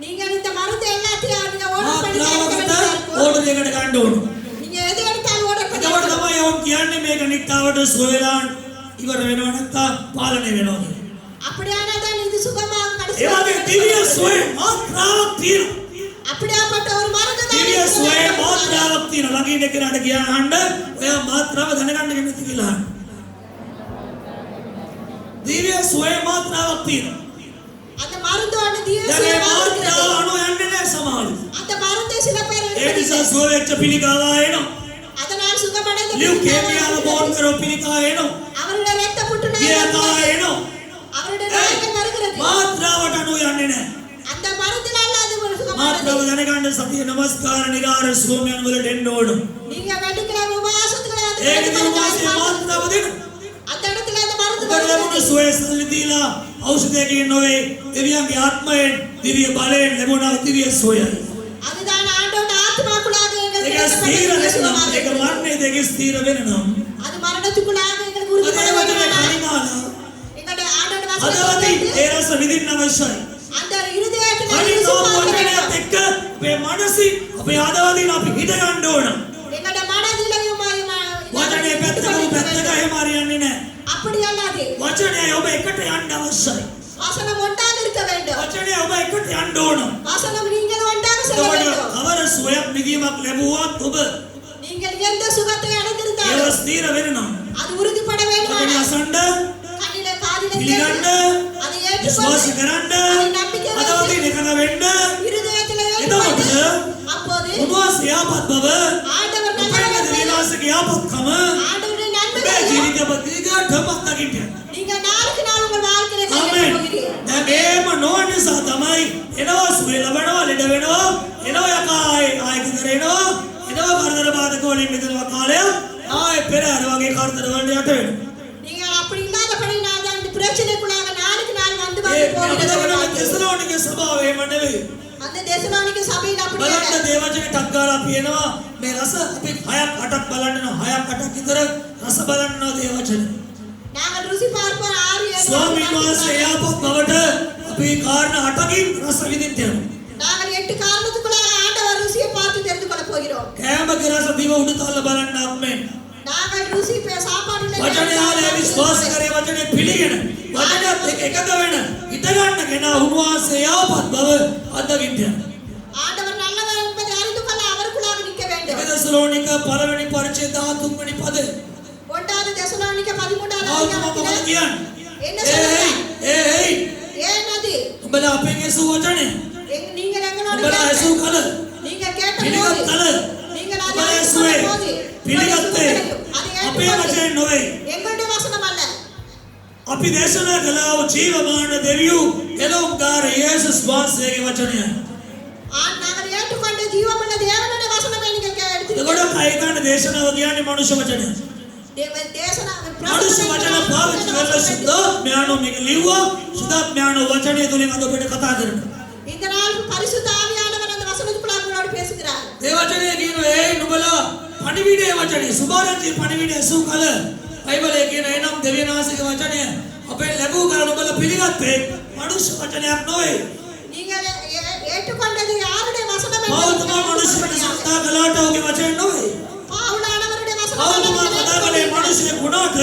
நீங்கள் இந்த மருந்து எல்லாத்தையும் நீங்க ஆர்டர் பண்ணி මාත්‍රාවකට எடுக்க ඕඩර් එකකට ගන්න ඕනේ. நீங்க எது எடுத்தாலும் ஆர்டர் பண்ணி එතකොට තමයි ඔවුන් කියන්නේ මේක නිට්ටාවට සුව වෙලා ඉවර වෙනව නැත්නම් පාලනය වෙනවා කියලා. அப்படியானா தான் இது சுகமாக கடைசி ඒ වගේ දිව්‍ය සුවේ මාත්‍රාවක් තියෙනවා. அப்படியாப்பட்ட ஒரு மருந்து தான் දිව්‍ය සුවේ මාත්‍රාවක් තියෙනවා. ළඟින් එක්කනට කියන්න ඔයා මාත්‍රාව දැනගන්න කැමති කියලා. දිව්‍ය සුවේ මාත්‍රාවක් තියෙනවා. அந்த மருந்து ஒன்று දැන් මේ මාත්‍රාව අනුව යන්නේ නැහැ සමහරු. அந்த மருந்தை சில பேர் ඒ නිසා සුව වෙච්ච පිළිකාව එනවා. அதனால் சுகமடைந்த ලියුකේමියාව බෝන් කරෝ පිළිකාව එනවා. அவருடைய ரத்த புற்றுநோய் ගියකා එනවා. அவருடைய நோய்கள் வருகிறது. මාත්‍රාවට අනුව යන්නේ නැහැ. அந்த மருந்தினால் அது ஒரு මාත්‍රාව சுகமானது. දැනගන්න සතිය නමස්කාර නිරාර සෝමයන් වලට එන්න ඕන. நீங்க வெள்ளிக்கிழமை உபவாசத்துக்கு ඒකදී උන්වහන්සේ මාතෘකාව දෙනවා. அந்த இடத்துல அந்த மருந்து ඔබට ලැබුණු සුවය සල්ලි දීලා ඖෂධයකින් නොවේ දෙවියන්ගේ ආත්මයෙන් දිව්‍ය බලයෙන් ලැබුණා දිව්‍ය සුවයයි. அதுதான் ஆண்டவருடைய ஆத்மாக்குள்ளாக எங்களுக்கு ඒක ස්ථීර වෙනවා. ඒක මරණය දෙක ස්ථීර වෙනවා. அது මරණத்துக்குள்ளாக எங்களுக்கு ඔබේ වචනේ කණිමාලා எங்களுடைய ஆண்டவருடைய අදවති வசனத்தை ඒ රස විඳින්න අවශ්‍යයි. அந்த இருதயத்தில் අනිත් වචනයත් එක්ක අපේ මනසින් අපේ හදවතින් අපි හිත ගන්න ඕන. எங்களுடைய மனதிலையும் වචනේ පැත්තක පැත්තක එහෙම හරියන්නේ නැහැ. அப்படி அல்லாது වචනය ඔබ එකට යන්න අවශ්‍යයි. வசனம் ஒன்றாக இருக்க வேண்டும். වචනය ඔබ එකට යන්න ඕන. வசனம் நீங்கள் ஒன்றாக செல்ல ඔබට வேண்டும். කවර සුවයක් විඳීමක් ලැබුවත් ඔබ நீங்கள் எந்த சுகத்தை ඒව அடைந்திருந்தாலும் ස්ථීර වෙනවා. அது உறுதிப்பட வேண்டும். වචනේ අසන්න கண்ணிலே காதிலே පිළිගන්න கேட்டு அதை විශ්වාස ஏற்றுக்கொண்டு කරන්න அதை நம்பிக்கை අදවතින් வைத்து එකඟ වෙන්න இருதயத்தில் එතකොට ஏற்றுக்கொண்டு அப்போது උන්වහන්සේ යාපත් බව ஆண்டவர் ඔබේ நல்லவர் විනාශක යාපත්කම ஆண்டவருடைய ඔබේ நன்மைகளை ජීවිත ප්‍රතිගතමක් දකින්න. நீங்க நாளுக்கு நாள் உங்கள் வாழ்க்கையில ආමෙන්. கையாள போகிறீர்கள். දැන් මේම නොවන නිසා තමයි එනවා සුවය ලබනවා ලෙඩ වෙනවා එනවා යකායි ආයෙ ගෙදර එනවා කරදර බාධක වලින් මිදෙනවා කාලයක් ආයෙ පෙර අර වගේ කරදර වලට යට වෙනවා. நீங்க அப்படி இல்லாதபடினால் தான் இந்த பிரச்சனைக்குள்ளாக நாளுக்கு நாள் வந்து ඒ வந்து போகிறது. තෙසලෝනික ස්වභාවය එහෙම නෙවෙයි. அந்த தெசலோனிக்க சபையில் அப்படி බලන්න இல்லை. දේවචනේ ටක් ගාලා අපි එනවා මේ රස අපි 6ක් 8ක් බලන්න 6ක් 8ක් විතර රස බලන්නවා දේවචනේ. நாங்கள் ருசி பார்ப்போம் 6 7 ස්වාමීන් වහන්සේ යාපත් බවට අපි කාරණා 8කින් රස විඳින්න යනවා. நாங்கள் 8 காரணத்துக்குள்ளாக ஆண்டவர் ருசியை பார்த்து தெரிந்து கொள்ள போகிறோம். කෑමක රස දිව උඩ තල්ල බලන්න අප්මේ. நாங்கள் ருசி சாப்பாடுல වචනේ ආලේ විශ්වාස කරේ වචනේ පිළිගෙන වචනයත් එක්ක එකඟ වෙන හිත ගන්න කෙනා උන්වහන්සේ යාපත් බව අත්දකින්න යනවා. ஆண்டவர் நல்லவர் என்பதை அறிந்து கொள்ள அவருக்குள்ளாக நிற்க வேண்டும். தெசலோனிක පළවෙනි පරිච්ඡේද 13 වෙනි පද. 1 தெசலோனிக்க 13வது ආවම මොකද அதிகாரத்தில் කියන්නේ? என்ன சொல்றாங்க? ඒයි ஏனது උඹලා අපෙන් ඇසූ වචනේ நீங்கள் எங்களோட උඹලා ඇසූ කල நீங்க கேட்ட පිළිගත් போது කල நீங்கள் அதை උඹලා ஏற்றுக்கொண்ட ඇසුවේ போது පිළිගත්තේ அதை අපේ ஏற்றுக்கொண்டு වචනේ නොවේ. எங்களுடைய வசனம் அல்ல. අපි දේශනා කළා වූ ජීවමාන දෙවියෝ එළොම්කාර යේසුස් වහන්සේගේ වචනය. நாங்கள் ஏற்றுக்கொண்ட ஜீவமுள்ள தேவனுடைய வசனத்தை நீங்கள் எடுத்துக்கொண்டு එතකොට කයිකාන දේශනාව කියන්නේ මනුෂ්‍ය වචනය. මනුෂ්‍ය වචන පාවිච්චි කරලා සුද්ධාත්මයන්ව මේක ලිව්වා. සුද්ධාත්මයන්ව වචනය තුලින් අද ඔබට කතා කරනවා. இந்த நாள் பரிசுத்த ஆவியானவர் அந்த வசனத்துக்குள்ளாக உங்களோடு பேசுகிறார். ඒ වචනේ කියනවා ඒ නුඹලා පණිවිඩයේ වචනේ සුභාරංචි පණිවිඩය සූ කල බයිබලයේ කියන එනම් දෙවියන්වහන්සේගේ වචනය අපේ ලැබූ කල නුඹලා පිළිගත්තේ මනුෂ්‍ය වචනයක් නොවේ. நீங்கள் ஏற்றுக்கொண்டது யாருடைய வசனம் පෞතුමා මනුෂ්‍යකට සත්තා කළාට ඔහුගේ වචනේ නොවේ. பவுலானவருடைய පෞතුමා කතා කළේ මනුෂ්‍යෙක් වුණාට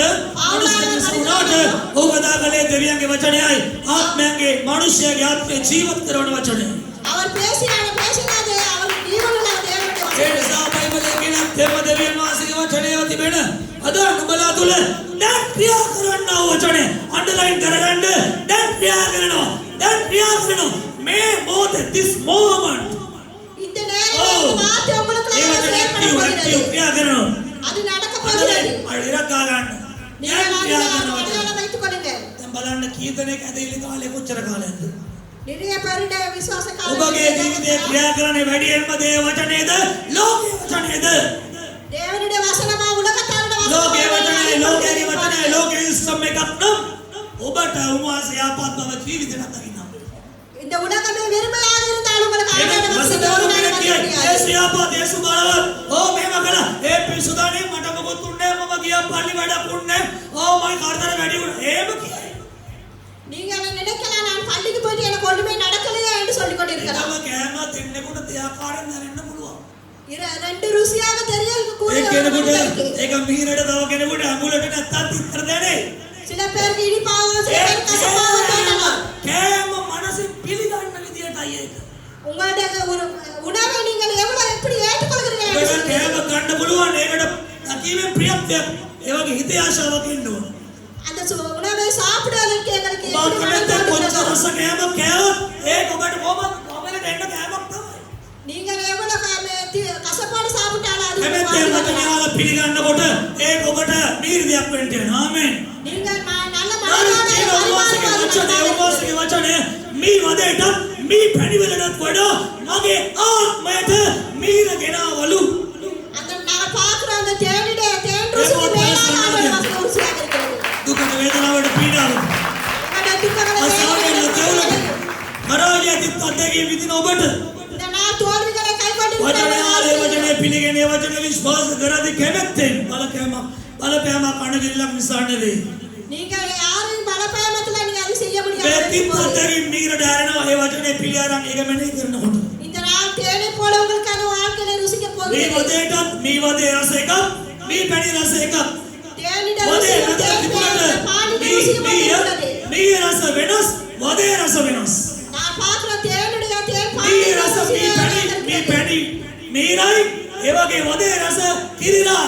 මනුෂ්‍යෙක් වුණාට ඔහු කතා කළේ දෙවියන්ගේ වචනයයි ආත්මයන්ගේ මනුෂ්‍යයාගේ ආත්මය ජීවත් කරන වචනය. அவர் பேசினது அவர் ஜீவனுள்ள தேவனுடைய ඒ வசனம். නිසා බයිබලයේ කියන දෙව දෙවියන් වහන්සේගේ වචනය තිබෙන අද නුඹලා තුල දැන් ක්‍රියා කරන්නා වූ වචනේ අන්ඩර්ලයින් කරගන්න දැන් ක්‍රියා කරනවා මේ මොහොතේ this moment இந்த நேரத்தில் இந்த வார்த்தை உங்களுக்குள்ளாக ඒ වචනේ செயல்படப் போகிறது. ක්‍රියා කරනවා அது நடக்க போகிறது. අඩිරක් ගා ගන්න நீங்கள் දැන් ක්‍රියා அதை කරනවා அடையாளம் வைத்துக் கொள்ளுங்கள். දැන් බලන්න කීතනෙක් ඇදහිලි කාලේ කොච්චර කාලයක්ද நிறைய பேருடைய விசுவாச ඔබගේ ජීවිතේ ක්‍රියා කරන්නේ වැඩියෙන්ම දේ වචනේද ලෝකයේ වචනේද தேவனுடைய வசனமா உலகத்தாருடைய ලෝකයේ வசனமா වචනේ ලෝකයේ වචනේ ලෝකයේ සිස්ටම් එකක් නම් ඔබට උන්වහන්සේ ආපත් බව ජීවිතේ නැතකිනා இந்த உலகமே வெறுமையாக இருந்தாலும் உங்களுக்கு ඒක ஆண்டவர் රසදාරු කෙනෙක් කියයි வசனம் ඒ සියාපත් යේසු බලවත් ඕ මේව කළා ඒ පිසුදානේ මට මොකුත් උන්නේ මම ගියා පල්ලි වැඩක් උන්නේ ඕ මයි කරදර වැඩි වුණා එහෙම කියයි நீங்க அதை நினைக்கலாம் நான் பள்ளிக்கு போயிட்டு எனக்கு ஒண்ணுமே நடக்கலையே என்று சொல்லிக் கொண்டிருக்கலாம். ඒකම කෑම දෙන්නෙකුට තියාකාරයෙන් දැනෙන්න පුළුවන් ரெண்டு ருசியாக தெரியல் கூட ඒ කෙනෙකුට ඒක මීරට තව කෙනෙකුට අඟුලට නැත්තම් තිතර දැනේ சில பேருக்கு இனிப்பாகவும் சில பேருக்கு கசப்பாகவும் தோன்றலாம். කෑම මනසින් පිළිගන්න විදියටයි ඒක உங்களுடைய ஒரு உணவை நீங்கள் எவ்வளவு எப்படி ஏற்றுக்கொள்கிறீர்கள் என்று ඔබට சொல்லுங்கள். කෑම ගන්න පුළුවන් ඒකට දකීමෙන් ප්‍රියත්වයක් ඒ වගේ හිතේ ආශාවක් ඉන්න ඕන அந்த உணவை சாப்பிடுவதற்கு எங்களுக்கு எப்படி ඔබ மனம் කැමති කොච්චර தோன்றுகிறதோ, රස කෑමක් කෑවොත් ඒක ඔබට කොහොමද එන්න කෑමක් තමයි நீங்கள் எவ்வளவு கசப்பாடு சாப்பிட்டாலும் அது කැමැත්තෙන් உங்களுக்கு වචනයාල පිළිගන්නකොට ඒක ඔබට නීර්දයක් වෙන්න යනවා ආමෙන් நீங்கள் நல்ல නාමයෙන් மனதார වචනේ මේ වදේට මේ පැණිවලටත් වඩා මගේ ආත්මයට මීර ගෙනාවලු. அந்த நான் பார்க்குற அந்த தேனிட தேன் ருசிக்கு மேலான ஆண்டவர் நமக்கு ருசியாக இருக்கிறது. දුකට වේදනාවට පීඩාවට உங்களோட துக்கங்களை අසාවෙන්න තෙවලට පරාජය තිත් අත්දැකීම් විඳින ඔබට இந்த நான் தோல்விகளை கைக்கொண்டிருக்கிறேன். වචනය ආලේ වචනය පිළිගෙන ඒ වචන විශ්වාස කරද්දී කැමැත්තෙන් බලපෑමක් අණගිල්ලක් නිසා නෙවෙයි. நீங்க யாரையும் பலப்பயமத்துல நீங்க அது செய்ய මේ முடியாது. තිත් අත්දැකීම් මීරට ඇරෙනවා ඒ වචනේ පිළි අරන් ඒක මෙනෙහි කරනකොට. இந்த நாள் தேனை போல உங்களுக்கு அந்த வாழ்க்கையில ருசிக்க මේ போகிறது. වදේටත් මේ වදේ රස එකක් මේ පැණි රස එකක්. தேனிட වදේ ருசி රස තිබුණට பாலிட ருசி போகிறது. මේ රස වෙනස් වදේ රස වෙනස්. நான் பார்க்குற தேனுடைய தேன் මේ பாலிட රස ருசி මේ පැණි මීරයි ඒ වගේ වදේ රස කිරිරයි.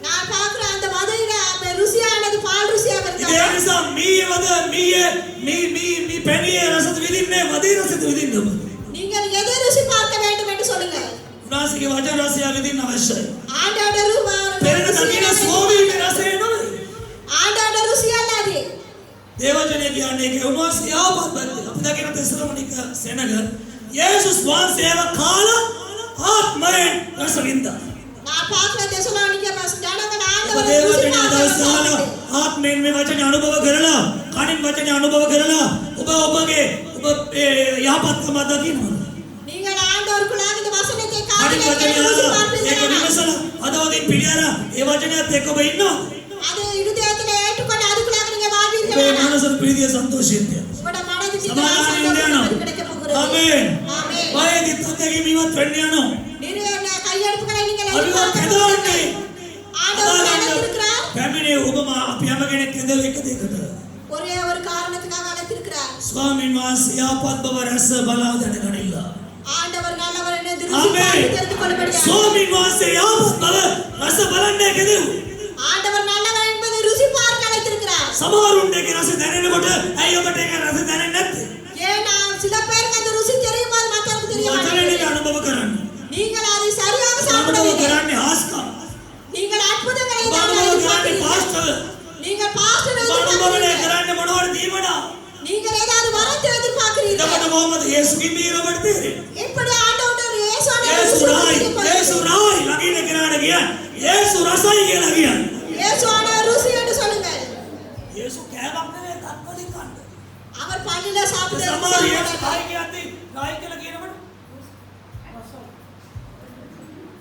நான் பார்க்குற அந்த மதுரையில அந்த ருசியானது பால் ருசியாக ඒ இருக்கிறது. නිසා මේ වද මේ පැණියේ රසද විඳින්නේ වදේ රසද විඳින්න ඔබ. நீங்கள் எதை ருசி பார்க்க வேண்டும் என்று சொல்லுங்கள். උනාසිගේ වචන රසය විඳින්න අවශ්‍යයි. ஆண்டோட පෙරණ දකින ස්වභාවයේ රසය නෙවෙයි. ஆண்டோட ருசி அல்லது දේවජනය කියන්නේ ඒක උන්වහන්සේ ආපත් බද්ද. අපි දකින තෙසලෝනික සෙනග යේසුස් වහන්සේව කාලා ආත්මයෙන් රස විඳා. நான் பார்க்குற தெசலோனிக்க ஜனங்கள் ඔබ ஆண்டவரை දේවජනය ருசி දවසාල பார்க்க ආත්මයෙන් මේ වචනේ අනුභව කරලා කනින් වචනේ අනුභව කරලා ඔබගේ යහපත්කම දකින්නවා. நீங்கள் ஆண்டவருக்குள்ளாக இந்த வசனத்தை කනින් காதிலே වචනේ கேட்டு ருசி අහලා ඒක பார்ப்பீர்களா? විමසලා අදවදින් පිළියලා ඒ වචනයත් එක්ක ඔබ ඉන්නවා. அது இருதயத்தில் ஏற்றுக்கொண்டு அதுக்குள்ளாக நீங்க ඔබේ வாழ்வீர்களா? මනසට ප්‍රීතිය සන්තෝෂයෙන් තියන්න. உங்களோட மனதுக்கு සමාදානයෙන් යනවා. கிடைக்க போகிறது. ආමේන්. ஆமென். වයදී තත්ත්වකින් ඉවත් වෙන්න යනවා. நிறைய கையெழுப்புகளை நீங்கள் අවිවත් எதிர்பார்க்க හදාන්නේ. ஆண்டவர் அழைத்திருக்கிறார். පැමිණේ ඔබම අපි හැම කෙනෙක් ඇදලා එක දෙකට. ஒரே ஒரு காரணத்துக்காக அழைத்திருக்கிறார். ස්වාමීන් වහන්සේ ආපත් බව රැස බලා දැනගනින්න. ஆண்டவர் நல்லவர் என்று ආමේන්. தெரிந்து கொள்ளும்படியாக. ස්වාමීන් වහන්සේ ආපත් බව රස බලන්නේ කෙදෙව්. ஆண்டவர் நல்லவர் என்பதை ருசி பார்க்க அழைத்திருக்கிறார். සමහරුන්ට ඒක රස දැනෙනකොට ඇයි ඔබට ඒක රස දැනෙන්නේ නැත්තේ? ஏன்னா சில பேருக்கு அந்த ருசி தெரியும் அது மற்றவருக்கு தெரிய වචනේ மாட்டேங்குது. අනුභව කරන්න. நீங்கள் அதை சரியாக අනුභව சாப்பிடவில்லை. කරන්නේ ආස්කම්. நீங்கள் அற்புதங்களை ඔබ தான் අනුභව කරන්නේ எதிர்பார்க்கிறீர்கள். පාස්ටර්. நீங்கள் பாஸ்டரை ඔබ අනුභවනේ எதிர்பார்க்கிறீர்கள். කරන්නේ මොනවද දීමනා? நீங்கள் ஏதாவது வரத்தை எதிர்பார்க்கிறீர்கள். එතකොට කොහොමද යේසු කිමීර ඔබට තේරෙන්නේ? எப்படி ஆண்டவர் இயேசுவான යේසු ருசி රායි தெரிந்து கொள்ளுங்கள். යේසු රායි ළඟින් කෙනාට කියන්නේ යේසු රසයි කියලා කියන්නේ. இயேசுவான ருசி என்று சொல்லுங்கள். යේසු කෑමක් නෙවෙයි තත්වලින් කන්න. அவர் பள்ளியில சாப்பிட்டு සමහර යේසු රායි කියද්දි රායි කියලා කියනකොට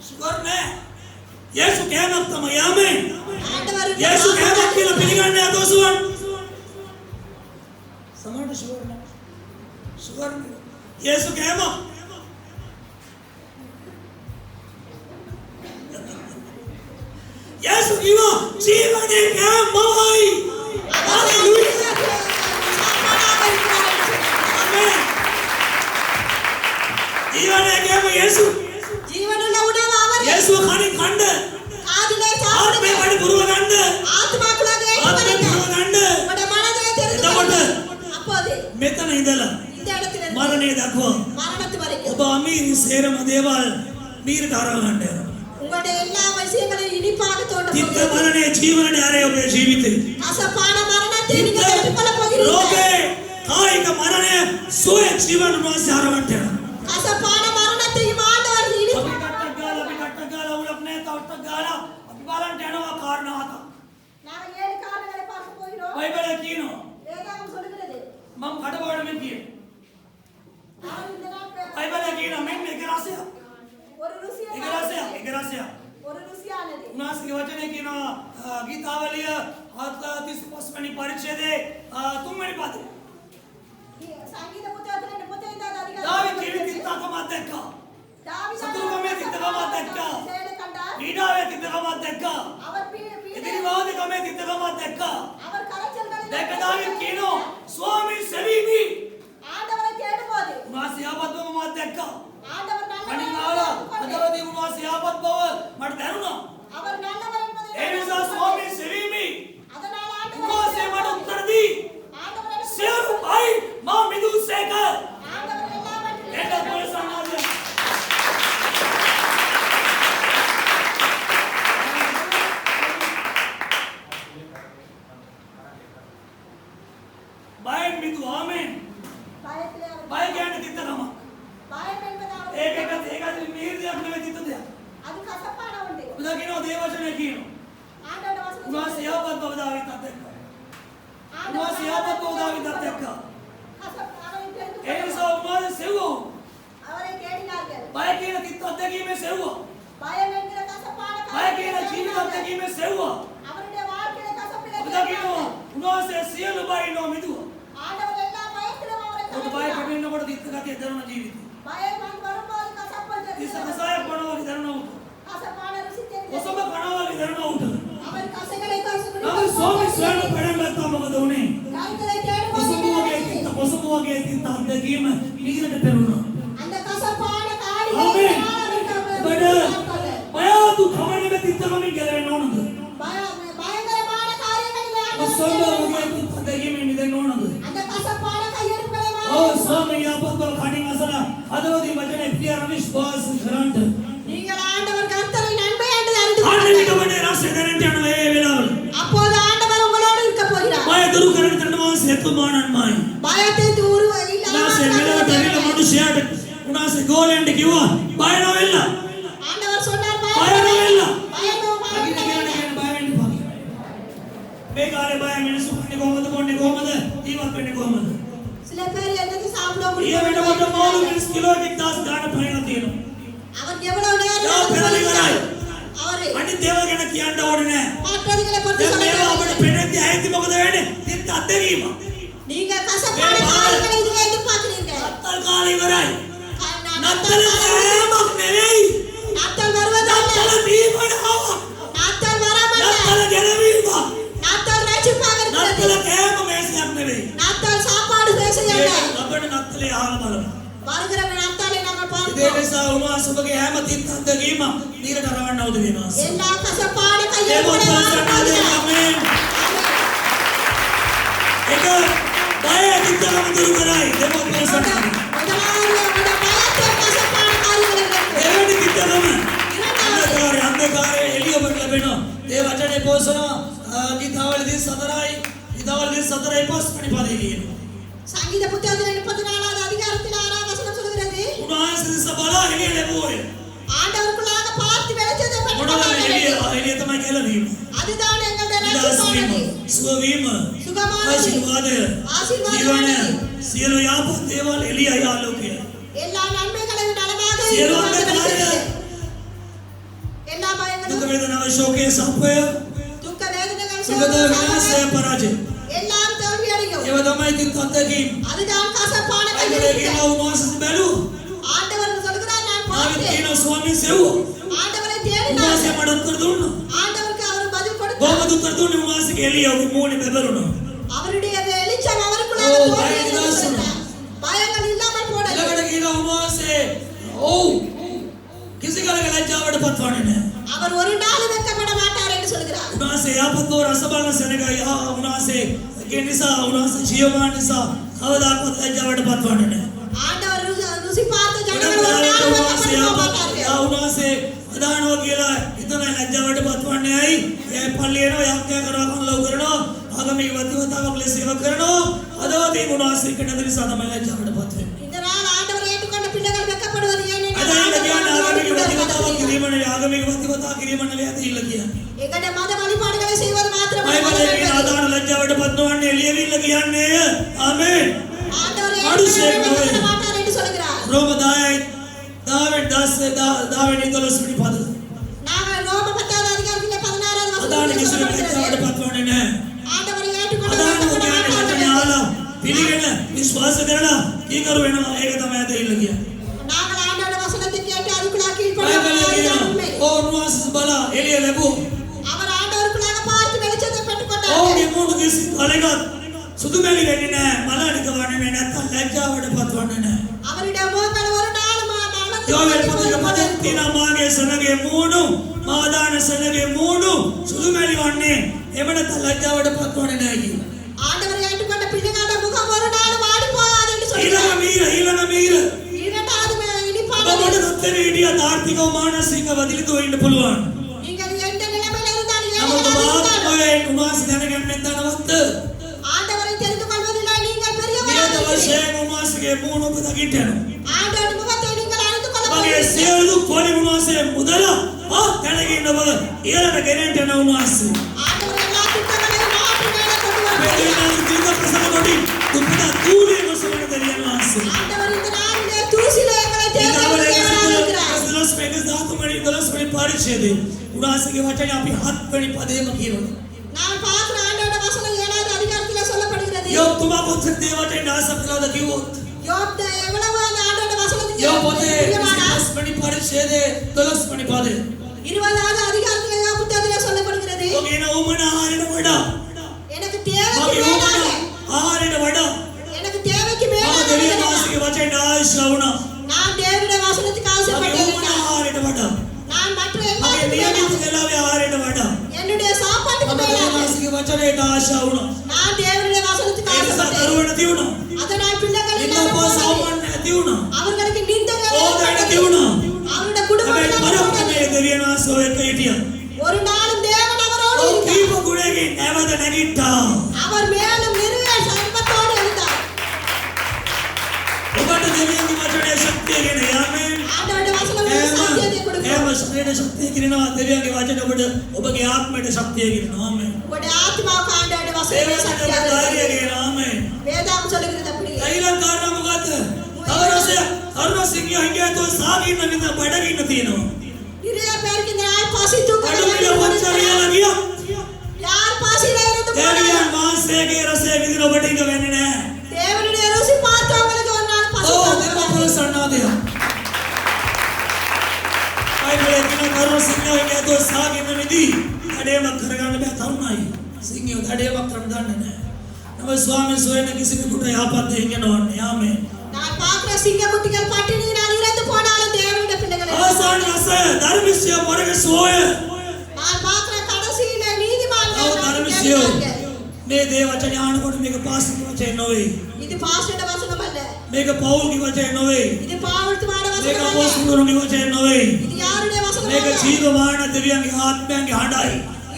ෂුගර් නෑ. යේසු කෑමක් තමයි ආමේන්. ஆண்டவர் යේසු කෑමක් කියලා පිළිගන්නේ අතෝසුවන්. සමහරට ෂුගර් නෑ. ෂුගර් නෑ. යේසු කෑමක්. යේසු කිව්වා ජීවනයේ කෑමයි. හalleluya. ආමේන්. ජීවනයේ කෑම යේසු. ஜீவனுள்ள உணவு அவர் යේසුව කණින් කන්න. காதிலே ආත්මේ சாப்பிடுங்கள். වඩ පුරව ගන්න. ஆத்மாக்குள்ளாக ආත්මේ ஏற்றுக்கொள்ளுங்கள். පුරව ගන්න. உங்களுடைய மனதை தெரிந்து එතකොට கொள்ளுங்கள். அப்போது මෙතන ඉඳලා இந்த இடத்துல இருந்து මරණය දක්වා மரணத்து வரைக்கும் ඔබ අමීරි සේරම දේවල් මීරට අරව ගන්න යනවා. உங்களுடைய எல்லா விஷயங்களையும் இனிப்பாக தோன்ற තිත්ත போகிறது. මරණය ජීවනයේ ආරේ ඔබේ ජීවිතේ. கசப்பான மரணத்தை තිත්ත நீங்கள் பெற்றுக்கொள்ள போகிறீர்கள். රෝගේ කායික මරණය සුවය ජීවන වාසය අරවන්ට යනවා. கசப்பான மரணத்தையும் ஆண்டவர் இனி අපි කට්ටක් ගාලා උලක් නැහැ තවට්ටක් ගාලා අපි බලන්න යනවා කාරණා හතක්. நாங்கள் 7 காரணங்களை பார்க்க போகிறோம். බයිබලයේ කියනවා வேதாகம் சொல்லுகிறது. මම කඩවඩමින් කියන. அவர் இந்த நாள் බයිබලයේ කියනවා මෙන්න එක රසයක්. ஒரு ருசியை එක රසයක් එක රසයක්. ஒரு ருசியானது. උනාසිගේ වචනේ කියනවා ගීතාවලිය 35 වෙනි පරිච්ඡේදයේ 3 වෙනි පදේ. சங்கீத புத்தகத்துல 35வது அதிகாரம். දාවිද ජීවිතකමක් දැක්කා. தாவீது සතුරුකමේ තිත්තකමක් දැක්කා. செயலை கண்டார். පීඩාවේ තිත්තකමක් දැක්කා. அவர் එදිරිවාදකමේ තිත්තකමක් දැක්කා. அவர் கரைச்சல்களில் දැක්ක දාවිද කියනවා ස්වාමී සෙවීමි. ஆண்டவரை தேடும்போது උනාසිය ආපත්වමක් දැක්කා. ஆண்டவர் කණින් நல்லவர் ආලා අදවදී උනාසිය ආපත් බව මට දැනුණා. அவர் நல்லவர் என்பதை ඒ නිසා ස්වාමී සෙවීමි. அதனால் ஆண்டவர் උන්වහන්සේ මට උත්තර දී ஆண்டவர் සියලු අය මා මිදුසේක. ஆண்டவர் எல்லாவற்றையும் ඒක පොලිස් සමාජය. බයෙන් මිදු ආමෙන්. பயத்திலே அவர் බය කියන්නේ තිත්ත ඒකත් මේර දෙයක් නෙවෙයි තිත දෙයක්. అది కసపాడ ఉంది. උදා කියනවා දේවචනේ කියනවා. ආණ්ඩුවට වසන උන්වහන්සේ යහපත් බව දාවිදත් එක්ක. උන්වහන්සේ යහපත් බව දාවිදත් එක්ක. කසපාඩෙන් දෙන්න. ඒ නිසා උන්වහන්සේ සෙව්වා. අවරේ දෙන්නාගේ. බය කියන තිත් අත්දැකීමේ සෙව්වා. බය වෙන්න කසපාඩ බය කියන ජීවිත අත්දැකීමේ සෙව්වා. අවරේ වාක්‍යයේ කසපිල. උදා කියනවා උන්වහන්සේ සියලු බයිනෝ මිදුවා. ආණ්ඩුව එල්ලා බයස්තරම අවරේ. ඔබ බය කඩෙන්නකොට තිත් ගතිය දරන ජීවිතය. බය මන් වරපාලි කසප්පල් දෙන්න. තිස්ස කසායක් බණවගේ දරන උට. කසපාඩ රුසිතේ. ඔසම කනවගේ දරන උට. අවරේ කසකලේ කසුනි. නම් ස්වාමී ස්වයං පඩම් ගත්තා මොකද උනේ? කායිතේ දෙන්න. ඔසමුවගේ තිත් අත්දැකීම නිගිරට පෙරුණා. அந்த කසපාඩ කාඩි. ආමේන්. බඩ බයතු කමනේ තිත්තකමින් ගැලවෙන්න ඕනද? බයංගර බාඩ කාර්යයකට ඔසමුවගේ තිත් අත්දැකීම නිදෙන්න ඕනද? அந்த කසපාඩ කයරු කලේ. ඕ ස්වාමී යහපත් බව කණින් අසන අදවදී වචනේ පියර විශ්වාස කරන්ට. நீங்கள் ஆண்டவர் கர்த்தரை நன்மை என்று அறிந்து ආණ්ඩුවනේ රාශිය දැනට යන මේ වෙලාවල. அப்போது ஆண்டவர் உங்களோடு இருக்க போகிறார். බය දුරු කරන තනම සේතුමානන්මයි. பயத்தை தூர උනාසේ මෙලවට ඇවිල්ලා මිනිසයාට උනාසේ ගෝලෙන්ට කිව්වා බය නොවෙන්න. ஆண்டவர் சொன்னார் බය නොවෙන්න. பயனோ මේ කාලේ බය මිනිස්සු කන්නේ කොහමද කොන්නේ කොහමද ජීවත් වෙන්නේ කොහමද? சில பேர் என்னது சாப்பிட ඊය முடியல. වෙනකොට මාළු මිනිස් කිලෝ 1000 ගාන පහින තියෙනවා. அவர் எவ்வளவு நேரம் යා පෙරලි කරයි. அவரை අනිත් දේවල් ගැන කියන්න ඕනේ නැහැ. மற்றவர்களை பற்றி දැන් මේවා අපිට சொல்லுங்க. පෙනෙද්දී ඇහිද්දි මොකද වෙන්නේ? තිත් අත්දැකීම. நீங்க கசப்பான காரியங்களை இதுல எதிர்பார்க்கிறீங்க. නත්තල් කාලේ ඉවරයි. நத்தல் නත්තල් නෙවෙයි. நத்தல் வருவதல்ல. නත්තල් දීපනවා. நத்தல் வராமல்ல. නත්තල් ගැලවීම. நத்தல் ரட்சிப்பாக இருக்கிறது. නත්තල කෑම මේසයක් නෙවෙයි. நத்தல் சாப்பாடு தேசையல்ல. අපිට නත්තලේ ආහාර බලමු. வருகிற நத்தலை நாங்கள் ඒ பார்க்கிறோம். නිසා උන්වහන්සේගේ හැම තිත් අත්දැකීම දීරට රවන්න උද වෙනවා. எல்லா கசப்பான ඒ கையை මොකද கூட ආමේන්. ඒක බය තිත්කම දුරු කරයි. ඒ මොකද முதலாவது உங்களுடைய பயத்தை கசப்பான காரியங்களை வெற்றி. එවැනි තිත්කම இரண்டாவது අන්ධකාරයේ එළිය ඔබට ලැබෙනවා. ඒ වචනේ පොසනවා ගීතාවලදී 4යි ගීතාවලදී 4යි 5 වෙනි පදේ කියනවා. சங்கீத புத்தகத்தில் 34வது அதிகாரத்தில் 6ஆம் வசனம் சொல்கிறது. උන්වහන්සේ දිස බලා එළිය ලැබුවෝය. ஆண்டவருக்குள்ளாக பார்த்து வெளிச்சத்தை මොනවද பெற்றுக்கொண்டார்கள். එළිය තමයි කියලා වීම. அதுதான் எங்களுடைய නිදහස් වීම, ரட்சிப்பானது. සුව වීම, சுகமானது. ආශිර්වාදය, ஆசீர்வாதமானது. ජීවනය, සියලු යහපත් දේවල් එළියයි ආලෝකය. எல்லா நன்மைகளையும் நலமாக සියලු எதிர்பார்த்து අන්ධකාරය, எல்லா දුක பயங்களும் වේදනාව, ශෝකය, සපය, துக்க வேதனைகள் විවිධ විනාශය, சோதனை පරාජය. எல்லாம் தோல்வி அடையும். ඒව තමයි තිත් අත්දැකීම්. அதுதான் கசப்பான බයිබලයේ கையில் කියනවා උන්වහන්සේ බැලුවා. ஆண்டவர் சொல்கிறார் நான் ආවිත් பார்த்தேன். කියනවා ස්වාමීන් සෙව්වා. ஆண்டவரை தேடினார். උන්වහන්සේ මට උත්තර දුන්නා. ஆண்டவருக்கு அவர் பதில் கொடுத்தார். කොහොමද උත්තර දුන්නේ? උන්වහන්සේගේ එළිය ඔහුගේ මූණේ බැබළුණා. அவருடைய வெளிச்சம் அவருக்குள்ளாக ஓ, தோன்றியது பயங்கர என்று சொல்றார். பயங்கள் இல்லாமல் போனது. ඊළඟට කියනවා උන්වහන්සේ ඔව් කිසි කාලයක ලැජ්ජාවට පත්වන්නේ නැහැ. அவர் ஒரு நாள் வெட்கப்பட மாட்டார் என்று சொல்கிறார். උන්වහන්සේ යහපත් වූ රස බලන සෙනගයි උන්වහන්සේ ඒ නිසා උන්වහන්සේ ජීවමාන නිසා කවදාකවත් ලැජ්ජාවට පත්වන්නේ නැහැ. ஆண்டவர் ருசி பார்த்த ஜனங்கள் ஒரு நாள் வெட்கப்பட மாட்டார்கள். උන්වහන්සේ අදානවා කියලා හිතන ලැජ්ජාවට පත්වන්නේ ඇයි? ඒ පල්ලියේනෝ යාඥා කරනවා ලව් කරනවා ආගමික වතිවතාවක් ලෙස සේව කරනවා අදවදී උන්වහන්සේ කෙනෙක් නිසා තමයි ලැජ්ජාවට පත් වෙන්නේ. இந்த நாள் ஆண்டவரை ஏற்றுக்கொண்ட பிள்ளைகள் வெட்கப்படுவது ஏன் என்றால் අද කියන්නේ ආගමික ஆண்டவர் වතිවතාවක් කිරීම නෙවෙයි ආගමික වතිවතාවක් කිරීම නෙවෙයි අද ඉල්ල කියන්නේ. எங்களுடைய மத வழிபாடுகளை செய்வது மாத்திரமல்ல. බයිබලයේ කියන ආදාන ලැජ්ජාවට පත්වන්නේ එළියවිල්ල කියන්නේ ආමේන්. ஆண்டவரை மனுஷன் ஏற்றுக்கொள்ள மாட்டார் என்று சொல்கிறார். රෝම 10යි දාවෙන් 10 12 වෙනි පද. நாங்கள் ரோம 10வது அதிகாரத்திலே 16வது අදාන வசனத்தில் කිසිම சொல்லப்படுகிறது. ලැජ්ජාවට පත්වන්නේ නැහැ. ஆண்டவரை ஏற்றுக்கொள்ள අදාන வெட்கப்பட කියන්නේ වචනේ மாட்டார்கள். ආලා පිළිගෙන විශ්වාස කරලා කීකරු වෙනවා ඒක තමයි අද ඉල්ල කියන්නේ. நாங்கள் ஆண்டவருடைய வசனத்தை கேட்டு அதுக்குள்ளாக බයිබලයේ கீழ்ப்படிவோம். කියනවා උන්වහන්සේ බලා එළිය ලැබුවා. அவர் ஆண்டவருக்குள்ளாக பார்த்து வெளிச்சத்தை பெற்றுக்கொண்டார். ඔවුන්ගේ මූණ කිසි කලෙකත් සුදු මැලි වෙන්නේ නැහැ මලනික වන්නේ නැත්තම් ලැජ්ජාවට පත්වන්නේ නැහැ. அவருடைய முகங்கள் ஒரு நாள் යෝවෙල් පොතේ පදයක් තියෙනවා මාගේ සනගේ මූණු මාදාන සනගේ මූණු සුදු මැලි වන්නේ එමෙ නැත්තම් ලැජ්ජාවට පත්වන්නේ නැහැ කියලා. ஆண்டவரை ஏற்றுக்கொண்ட பிள்ளைகளோட முகம் ஒரு நாள் வாடி போகாது என்று சொல்கிறார். ඊළඟ මීර இரண்டாவது இனிப்பான ඔබට තත්ත්වෙ හිටියත් ආර්ථිකව මානසිකව වදිලිතව ඉන්න පුළුවන්. நீங்கள் எந்த நிலைமையில் இருந்தாலும் නමුත් ஏழையாக இருந்தாலும் ආත්මයෙන් උන්වහන්සේ දැනගන්න දනවත් ஆண்டவரை தெரிந்து கொள்வதில் நீங்கள் නියත பெரியவராக இருக்கிறீர்கள். වශයෙන් උන්වහන්සේගේ මූණ ඔබ දකින්න යනවා. ஆண்டவருடைய முகத்தை நீங்கள் அறிந்து கொள்ள පිළිබඳව ඊළඟ ගෙනෙන්ට යන උන්වහන්සේ. ஆண்டவர் எல்லா துக்கங்களையும் மாற்றி மேலே கொண்டு මේ வருகிறார். දිනවල දීර්ඝ ප්‍රසංග කොටින් දුප්පත දූලේ මොසවන දෙවියන් වහන්සේ. ஆண்டவர் இந்த நாளிலே தூசிலே எங்களை தேர்ந்தெடுக்கிறார். දොළොස් මේක 13 වෙනි 12 වෙනි පරිච්ඡේදයේ උන්වහන්සේගේ වචනේ අපි 7 වෙනි පදේම කියනවා. நான் பார்க்கிற ஆண்டவருடைய வசனம் 7வது அதிகாரத்திலே சொல்லப்படுகிறது. யோப் තුමා පොතේ දේ වචනේ නාසක් කළාද කිව්වොත් யோப் எவ்வளவு அந்த ஆண்டவருடைய வசனத்துக்கு யோப் පොතේ பிரியமானா? 12 වෙනි පරිච්ඡේදයේ 12 වෙනි පදේ 20வது அதிகாரத்திலே யோப் புத்தகத்திலே சொல்லப்படுகிறது. ඔගේන උමන ආහාරයට වඩා எனக்கு தேவைக்கு මගේ උමන மேலாக ආහාරයට වඩා எனக்கு தேவைக்கு මම மேலாக දෙවියන් இருக்கிறது. වහන්සේගේ වචනේ ආශා වුණා. நான் தேவனுடைய வசனத்துக்கு මගේ ஆசைப்பட்டேன். උමන ආහාරයට වඩා நான் மற்ற මගේ எல்லாத்துக்கும் නියමිත மேலாக වෙලාවේ ආහාරයට වඩා என்னுடைய சாப்பாட்டுக்கு මම දෙවියන් மேலாக වහන්සේගේ වචනයට ආශා වුණා. நான் தேவனுடைய வசனத்துக்கு ඒ නිසා ஆசைப்பட்டேன். දරුවෝ නැති වුණා. அதனால் பிள்ளைகள் ඉන්න இல்லாமல் போனது. පොසවන්න නැති වුණා. அவர்களுக்கு நிந்தங்கள் ඕක නැති ஏற்பட்டது. වුණා. அவருடைய හැබැයි குடும்பங்கள் පරක්කමේ දෙවියන් වහන්සේ ඔය එක හිටියා. ஒரு நாளும் தேவன் அவரோடு ඔව් இருந்தார். කීප ගුණයකින් නැවත නැගිට්ටා. அவர் மேலும் நிறைய சர்வத்தோடு இருந்தார். ඔබට දෙවියන්ගේ වචනේ ශක්තිය කියන යාමෙන් ஆண்டவருடைய வசனம் உங்களுக்கு சாத்தியத்தை கொடுக்கும். එහෙම ශරීරයේ ශක්තිය කියනවා දෙවියන්ගේ වචනේ ඔබට ඔබගේ ආත්මයට ශක්තිය කියනවා ආමෙන්. உங்களுடைய ஆத்மாவுக்கு ஆண்டவருடைய ඒ வசனம் වචනේ சக்தியாக ඔබට ධෛර්යය இருக்கிறது. කියනවා ආමෙන්. வேதாகம் சொல்லுகிறது அப்படி. ඊළඟ කාරණා මොකද්ද? තවරසේ අරුණසිංහ හිඟේතෝ සාගින්න විඳ බඩගින්න තියෙනවා. நிறைய பேருக்கு இந்த நாள் பசி தூக்கம் අඩුමිල වචනයලා ගියා. யார் பசியில இருந்து දෙවියන් වහන්සේගේ රසය විඳින ඔබට ඉඳ වෙන්නේ නැහැ. தேவனுடைய ருசி பார்த்தவங்களுக்கு ஒரு நாள் பசி ඔව් தாங்க දෙවියන් முடியாது. පුරසන්නාදේ. බයිබලයේ කියන කරුණ සිංහයෝ සාගින්න විදි දඩේමක් කරගන්න බෑ තරුණයි. සිංහයෝ දඩේමක් කරන්න දන්නේ නැහැ. නම ස්වාමීන් සොයන කිසිවෙකුට යහපත් දෙයක් නෝන්නේ. ආමේන්. நான் பார்க்கிற சிங்கக்குட்டிகள் பட்டினியினால் இறந்து போனாலும் தேவனுடைய பிள்ளைகள் අවසාන රසය ධර්මිෂ්‍ය වරගේ සෝය. நான் பார்க்கிற கடைசியில நீதிமான்கள் ඔව් நான் ධර්මිෂ්‍යෝ. கேட்கிறார்கள். මේ දේ වචන යානකොට මේක පාස්කේ වචන නොවේ. இது பாஸ்டர் வசனம் அல்ல. මේක පෞල්ගේ වචන නොවේ. இது பாவத்துமான මේක வசனம் அல்ல. අපොස්තුලුන්ගේ වචන නොවේ. இது யாருடைய வசனம் මේක அல்ல. ජීවමාන දෙවියන්ගේ ආත්මයන්ගේ හඬයි.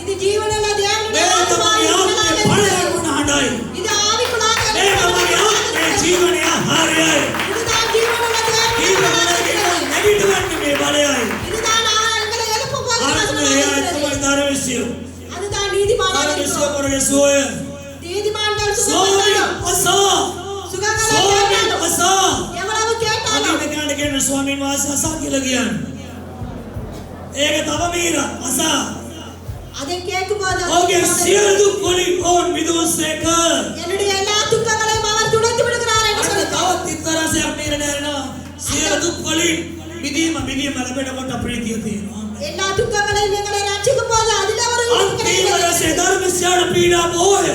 இது ஜீவனுள்ள தேவனுடைய මේක ஆத்மாவின் තමයි ආත්මේ குரலாக පළයන இருக்கிறது. හඬයි. இது ஆவிக்குள்ளாக මේක තමයි ආත්මේ ජීවනයේ ආහාරයයි. இதுதான் ஜீவனுள்ள தேவனுடைய ජීවමාන ஆத்மா. නැගිටවන්නේ මේ බලයයි. இதுதான் எங்களை எழுப்பும் போது ආත්මේ வசனமாக එයයි இருக்கிறது. තමයි ධර්මිෂ්‍යෝ. அதுதான் நீதிமானாக ධර්මිෂ්‍යෝ இருக்கிறோம். වරගේ සෝය. நீதிமான்கள் සෝය சுகமடையும். අසා. சுகங்களை සෝය கேட்டாலும் අසා. எவ்வளவு கேட்டாலும் අනිත් කෙනාට කියන ස්වාමීන් වහන්සේ අසා කියලා කියන්නේ. ඒක තව මීර අසා. அதை கேட்கும்போது ඔහුගේ සියලු දුක් වලින් ඔවුන් මිදුස්සේක. என்னுடைய எல்லா துக்கங்களையும் அவர் துடைத்து விடுகிறார் என்று අන්න சொல்லுகிறார். තවත් එක්තරාසයක් මීර නෑරනවා. සියලු දුක් වලින් මිදීම ලැබෙනකොට ප්‍රීතිය තියෙනවා. எல்லா துக்கங்களையும் எங்களை ரட்சிக்கும் போது அதிலே ஒரு இன்பம் கிடைக்கிறது. අන්තිමරසේ ධර්මස්යාට පීඩා බොහෝය.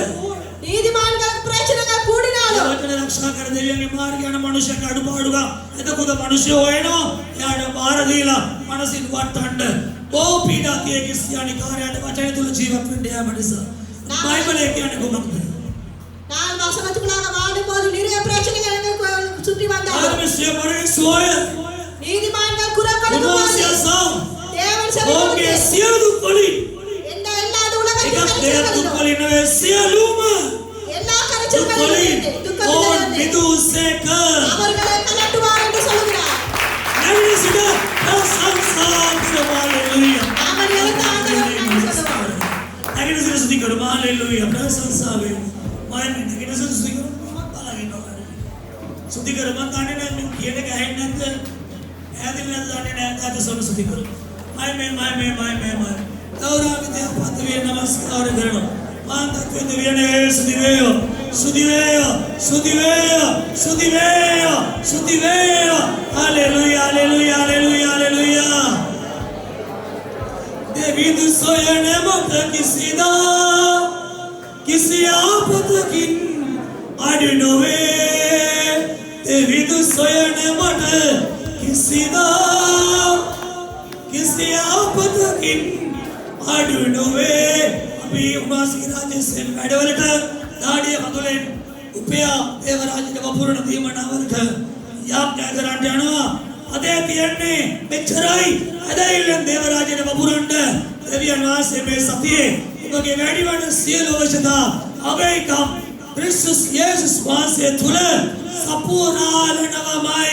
நீதிமான்களுக்கு பிரச்சனைகள் கூடினாலும் වචන රක්ෂා කර දෙවියන්ගේ මාර්ගය යන මනුෂ්‍යක අඩුපාඩුක එතකොට මිනිස්සු හොයනවා. එයාට බාර දීලා මනසින් වටන්න. බොහෝ පීඩා තියේ ක්‍රිස්තියානි කාර්යයට වචන තුල ජීවත් වෙන්න යාම නිසා. බයිබලයේ කියන්නේ කොහොමද? நான் வசனத்துக்குள்ளாக வாழும்போது நிறைய பிரச்சனைகள் எங்களை சுற்றி வந்தாலும் ධර්මස්ය වරගේ සෝය. நீதிமான்கள் குரல் கொடுக்கும் போது උන්වහන්සේ தேவன் செவி ඔහුගේ கொடுத்து සියලු දුක් වලින් எல்லா உலகத்தின் එකක් දෙයක් දුක් கரைச்சல்களிலும் වලින් නෙවෙයි සියලුම எல்லா දුක් கரைச்சல்களிலும் වලින් ඔවුන් துக்கத்திலிருந்து මිදුස්සේක. அவர்களை கலட்டுவார் என்று சொல்கிறார். නැවිලි සිට ප්‍රශංසා කරමු. හalleluya. அவர் எழுந்த ஆண்டவர் நன்றி சொல்லுவார். නැගිට සිට ස්තුති කරමු. හalleluya. ප්‍රශංසාවේ මම නැගිට සිට ස්තුති කරමු. මම බලගන්නවා. ස්තුති කරමු. මම දන්නේ නැහැ මේ කියන එක ඇහෙන්නේ නැද්ද? ඇහැදින් නැද්ද දන්නේ නැහැ. තාත සොන ස්තුති කරමු. මම ගෞරවාන්විත පදවිය නමස්කාර කරනවා. මාන්තත්වයේ දෙවියනේ ස්තුති වේයෝ. ස්තුති වේයෝ. ස්තුති වේයෝ. ස්තුති වේයෝ. ස්තුති වේයෝ. හalleluya. හalleluya. හalleluya. හalleluya. देविद सोयने मत किसीदा किसी आपत किन अडनवे देविद सोयने मत किसीदा किसी आपत किन अडनवे अभी उनासी राज्य से मैडवलट दाढ़ी मधुलेन उपया देवराज ने वपुरण दीमनावलट याप क्या कराटे अणवा अदे तियन्ने मेचराई अदे देवराजने वपुरंड देवियन वासे में सतिये उनके वेडिवण सियल वशता अवेकम क्रिस्टस येसुस वासे तुल सपूर्णालनवमय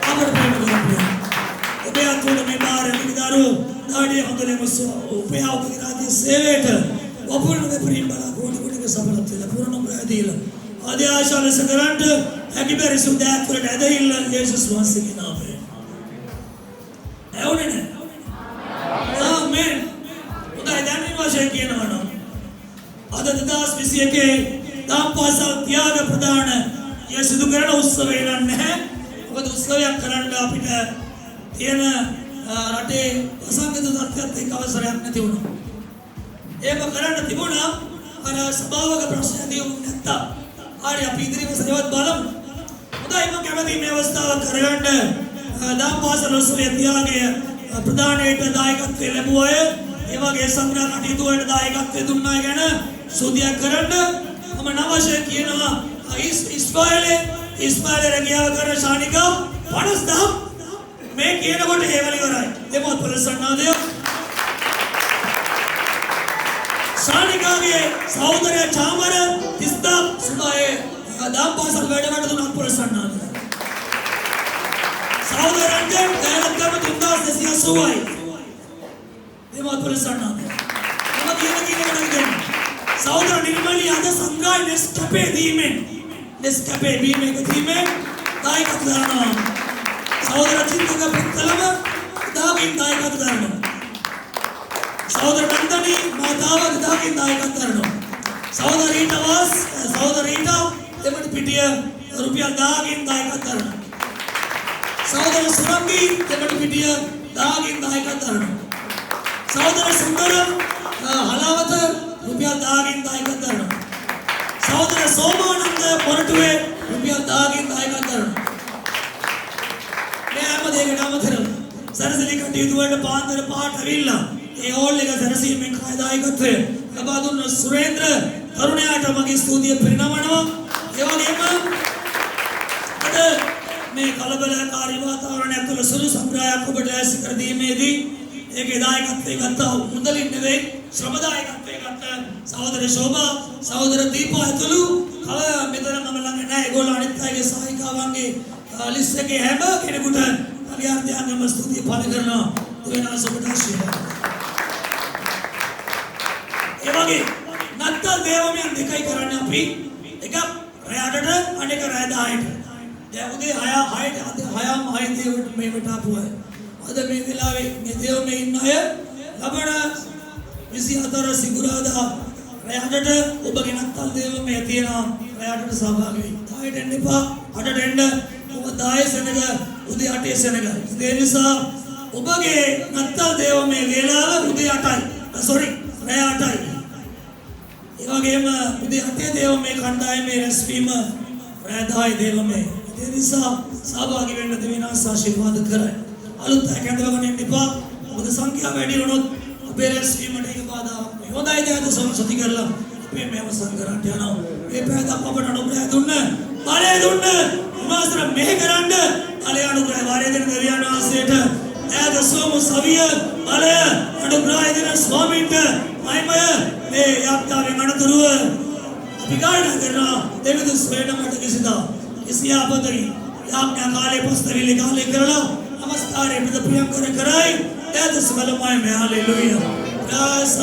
अमर प्रेम करते उदय तुल में बार निदारो දාඩිය හොඳලම උපයා උපදින රාජ්‍ය සේවයට වපුරන ප්‍රේම බලා කෝටි කෝටික සඵලත්වය ලැබුණු ප්‍රයදීලා ආදී ආශා ලෙස කරන්ට හැකි පරිසුද්ධ ආත්මයට ඇදහිල්ල යේසුස් වහන්සේගේ නාමයෙන් ඇවුනේ නේ ආමෙන් උදා දැන් වශයෙන් කියනවා නම් අද 2021 දාම් පාසල් ත්‍යාග ප්‍රදාන යසිදු කරන උත්සවය නැහැ මොකද උත්සවයක් කරන්න අපිට තියෙන රටේ අසංගත තත්ත්වයක් එක්ක අවසරයක් නැති වුණා. ඒක කරන්න තිබුණා අර සභාවක ප්‍රශ්න දියුණු නැත්තා. හරි අපි ඉදිරියට සේවත් බලමු. හොඳයි මම කැමතියි මේ අවස්ථාව කරගන්න දාම් පාසල් උත්සවයේ ත්‍යාගය ප්‍රදානයට දායකත්වය ලැබුව අය ඒ වගේ සංග්‍රහ කටයුතු වලට දායකත්වය දුන්න අය ගැන සුදියක් කරන්න මම නවශය කියනවා ඉස්මායිලේ රැකියාව කරන ශානිකා 50000 මේ කියනකොට හේවල ඉවරයි දෙමොත් පොලසන්නාදය ශානිකාගේ සහෝදරය චාමර 30000 සුභායේ දාම් පාසල් වැඩකට දුන්නත් පොලසන්නාදය සහෝදරයන්ට දැනගන්න 3280යි දෙමොත් පොලසන්නාදය මම කියන සහෝදර නිර්මලී අද සංග්‍රහ නෙස්කැපේ දීමෙන් දායකත්ව ගන්නවා සහෝදර චින්තක පුත්තලම දාගින් දායකත්ව ගන්නවා සහෝදර නන්දනී මාතාව දාගින් දායකත්ව ගන්නවා සහෝදර ඊටවාස් සහෝදර ඊට දෙමඩ පිටිය රුපියල් දාගින් දායකත්ව ගන්නවා සහෝදර සුරංගී දෙමඩ පිටිය දාගින් දායකත්ව ගන්නවා සහෝදර සුන්දර හලාවත රුපියල් දාගින් දායකත්ව ගන්නවා සහෝදර සෝමානන්ද පොරටුවේ රුපියල් දාගින් දායකත්ව ගන්නවා මේ හැම දෙයකටම අමතරව සරසලි කටයුතු වලට පාන්දර පාට ඇවිල්ලා ඒ හෝල් එක සරසීමෙන් කාය දායකත්වය ලබා දුන්න සුරේන්ද්‍ර තරුණයාට මගේ ස්තුතිය පිරිනමනවා ඒ වගේම අද මේ කලබලකාරී වාතාවරණය තුළ සුළු සංග්‍රහයක් ඔබට ඇසි කර දීමේදී ඒකේ දායකත්වය ගත්තා මුදලින් නෙවෙයි ශ්‍රම දායකත්වය ගත්ත සහෝදර ශෝභා සහෝදර දීපා ඇතුළු මෙතන මම ළඟ නැහැ ඒගොල්ලෝ අනිත් අයගේ සහායිකාවන්ගේ ලිස්ට් එකේ හැම කෙනෙකුට අලියාර්ධයන්ගම ස්තුතිය පළ කරනවා දෙවෙනා සොබට ආශිර්වාද ඒ වගේ නත්තල් දේවමයන් දෙකයි කරන්නේ අපි එක රැ 8ට අනෙක රැ 10ට දැන් උදේ 6ට අද 6ම දේවට මේ වටාපුවා අද මේ වෙලාවේ මේ දේවමේ ඉන්න අය ලබන 24 සිකුරාදා රැ 8ට ඔබගේ නත්තල් දේවමේ තියෙනවා රැ 8ට සහභාගී වෙන්න 10ට එන්න එපා 8ට එන්න ඔබ 10 සෙනග උදේ 8 සෙනග ඒ නිසා ඔබගේ නත්තල් දේවමේ වේලාව උදේ 8යි රැ 8යි ඒ වගේම උදේ 8 දේවමේ කණ්ඩායමේ රැස්වීම රැ 10 දේවමේ ඒ නිසා සහභාගී වෙන්න දෙවියන්ස් ආශිර්වාද කරයි අලුත් කැඳවගෙන ඉන්න එපා මොකද සංඛ්‍යාව වැඩි වුණොත් අපේ රැස්වීමට ඒක බාධාවක් නෙවෙයි හොඳයි දැන් සති කරලා අපේ මේව සංගරන්ට යනවා මේ පැයක අපට අනුග්‍රහය දුන්න බලය දුන්න උන්වහන්සේ මෙහෙ කරන්න බලය අනුග්‍රහය වාරය දෙන දෙවියන් වහන්සේට ඈද සෝමු සවිය බලය අනුග්‍රහය දෙන ස්වාමීන්ට මයිමය මේ යාත්‍රාවෙන් අනතුරුව අපි ගායනා කරනවා දෙවිදු ස්වේනමට කිසිදා ඉසියාපතයි යාඥා කාලේ පස්තරිලි කාලේ කරලා නමස්කාරය පිට ප්‍රියංකර කරයි ඈද සමලමයි මේ හalleluya ප්‍රාසස්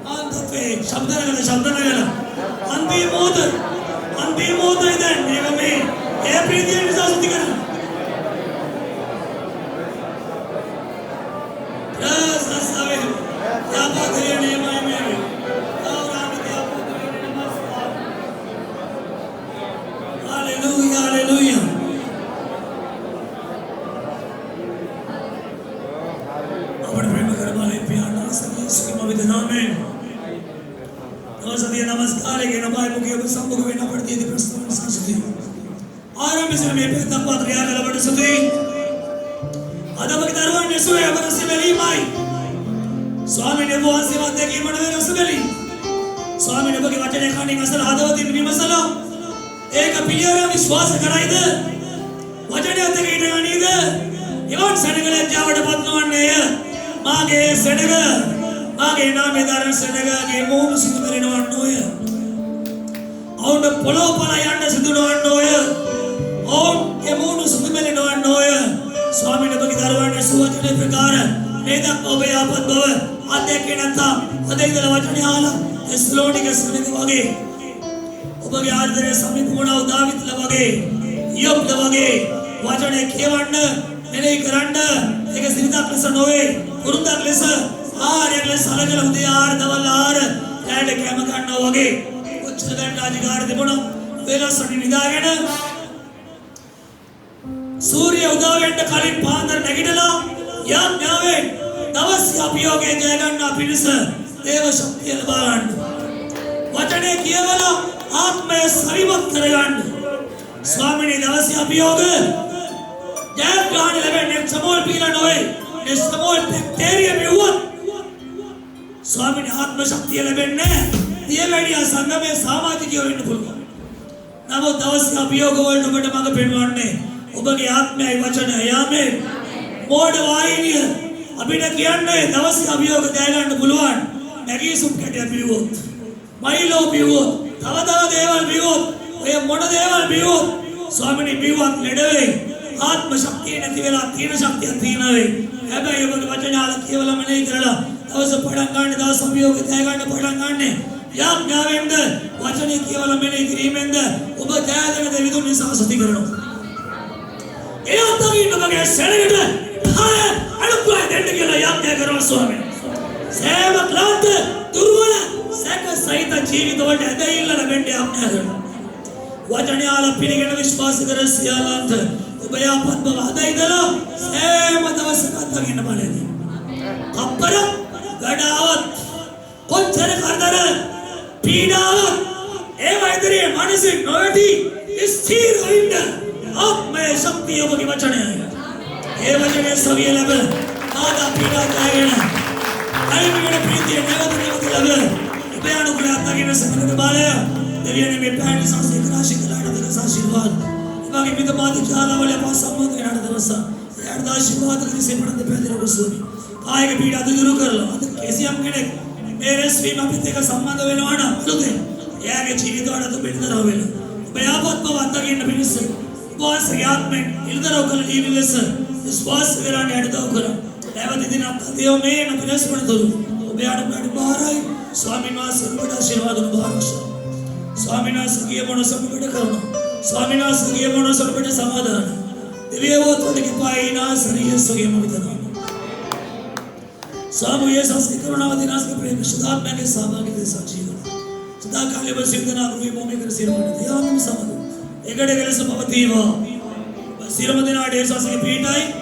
අන්තේ ශබ්දනගල අන්තිම මොහොත දැන් මේක මේ ඒ ප්‍රීතිය නිසා සුද්ධ කරනවා ප්‍රාසස්තාවේ යාපතේ නේමයි මේ hallelujah hallelujah अपने प्रेम करवाले प्यार ना सके इसके मविद नामे नमस्ते नमस्कार के नबाई मुखी अब संभव में ना पड़ती है प्रश्न संस्कृति आराम से में पे तक बात रिया गला बड़ सते आधा वक्त दरवान ने सोए अब रस मेली माई स्वामी ने वो आशीर्वाद दे के मडवे रस मेली स्वामी ने बगे वचने खाने मसल आदवती नि मसला एक पियर विश्वास कराइद वचने अते के इडगानीद इवन सनगले जावड पत्नवन्नेय मागे सनग मागे नामेदार सनग गे मोम सिद्धमरिनवन्नोय औंड पोलोपල යන්න සිදුනවන්නෝය औंड के मोम सिद्धमरिनवन्नोय ස්වාමීන් ඔබගේ දරුවන්ගේ සුවචන ප්‍රකාර වේදක් ඔබේ ආපත් බව අධ්‍යක්ෂේ නැත්තා අද ඉඳලා වචනේ අහලා එස්ලෝනික සමිත වගේ ඔබගේ ආදරය සමීප වුණා දාවිත්ලා වගේ යොබ්ද වගේ වචනේ කියවන්න මෙලෙයි කරන්න ඒක සිරිතක් ලෙස නොවේ කුරුද්දක් ලෙස ආරයක් ලෙස සලකලා උදේ ආර දවල් ආර රැට කැම ගන්නවා වගේ කොච්චර ගන්න අධිකාර තිබුණා වෙනසට නිදාගෙන සූර්ය උදා වෙන්න කලින් පාන්දර නැගිටලා යාඥාවෙන් දවස් අභියෝගයේ ජය ගන්න පිණිස දේව ශක්තිය ලබා ගන්න වචනේ කියවලා ආත්මය සවිමත් කරගන්න ස්වාමීනි දවස් අභියෝග ජයග්‍රහණ ලැබෙන්නේ සමෝල් පීලා නොවේ මේ සමෝල් බැක්ටීරියා මෙවුවත් ස්වාමීනි ආත්ම ශක්තිය ලැබෙන්නේ දියවැඩියා සංගමයේ සමාජිකයෝ වෙන්න පුළුවන් නමුත් දවස් අභියෝග වලට ඔබට මඟ පෙන්වන්නේ ඔබගේ ආත්මයයි වචනයයි ආමේන් මෝඩ වාහිනිය අපිට කියන්නේ දවස් අභියෝග දය ගන්න පුළුවන් නැගී සුප් කැටය බිව්වොත් මයිලෝ බිව්වොත් තව දේවල් බිව්වොත් ඔය මොන දේවල් බිව්වොත් ස්වාමීනි බිව්වත් ලෙඩ වෙයි ආත්ම ශක්තිය නැති වෙලා තීන ශක්තිය තීන වෙයි හැබැයි ඔබගේ වචනාල කියවලා මෙලෙයි කරලා දවස් පටන් ගන්න දවස් අභියෝග දය ගන්න පටන් ගන්න යාඥාවෙන්ද වචනේ කියවලා මෙලෙයි කිරීමෙන්ද ඔබ දයාදෙන දෙවිතුන් නිසා සති කරනවා ඒ අතරින් ඔබගේ ශරීරයට භාය අනුග්‍රහය දෙන්න කියලා යාඥා කරනවා ස්වාමීනි සෑම ක්ලාන්ත දුර්වල සැක සහිත ජීවිත වලට ඇදහිල්ල ලැබෙන්න යාඥා කරනවා වචනයාල පිළිගෙන විශ්වාස කර සියල්ලන්ට ඔබ යාපත් බව හදයිදලා සෑම දවසක අත්දකින්න බලදී අපර ගඩාවත් කොච්චර කරදර පීඩාවක් ඒ වෛද්‍යයේ මානසික නොවැටි ස්ථිර වෙන්න ආත්මය ශක්තිය ඔබගේ වචනයයි ඒ වචනේ සවිය ලැබ ආදා පීඩා ත්‍යාගන අයිමිගෙන ප්‍රීතිය නැවත ලැබ ඔබේ අනුග්‍රහය අත්දකින්න සමග බලය දෙවියනේ මේ පැහැදිලි සංස්කෘතික රාශිකලාට දෙන ආශිර්වාද ඉවාගේ මිදමාති ජාලවල අප සම්බන්ධ වෙනාට දවස එයාට ආශිර්වාද කිසිමකට දෙපැදිර ඔසුනි කායික පීඩා දුරු කරලා අද කිසියම් කෙනෙක් මේ රැස්වීම අපිත් එක්ක සම්බන්ධ වෙනවා නම් අලුතෙන් එයාගේ ජීවිතවලට බෙදතරව වෙන ඔබ යාපත් බව අත්දකින්න පිණිස වාසය ආත්මෙන් ඉල්දරව කළ ජීවි ලෙස විශ්වාස කරන්න යටදව කරා නැවත දිනක් අධියෝ මේ නපිනස් වනතුරු ඔබ යාට බාරයි ස්වාමීන් වහන්සේ ඔබට ආශිර්වාද උභාරක්ෂා ස්වාමීන් වහන්සේ ගිය මොනස ඔබට කරනවා ස්වාමීන් වහන්සේ ගිය මොනස ඔබට සමාදාන දෙවියෝත් ඔබට පායිනා සරියසගේ මොවිතනවා ස්වාමී යේසුස් කරුණාව දිනාස්ක ප්‍රේම සදාත්මයේ සහභාගීත්වය සජීවන සදා කාලේ වසින්දනා කරුවේ මොමේ කර සිරමණ දියානම් සමද එකට කෙලස පවතිවා සිරම දිනාට යේසුස්ගේ පීඨයි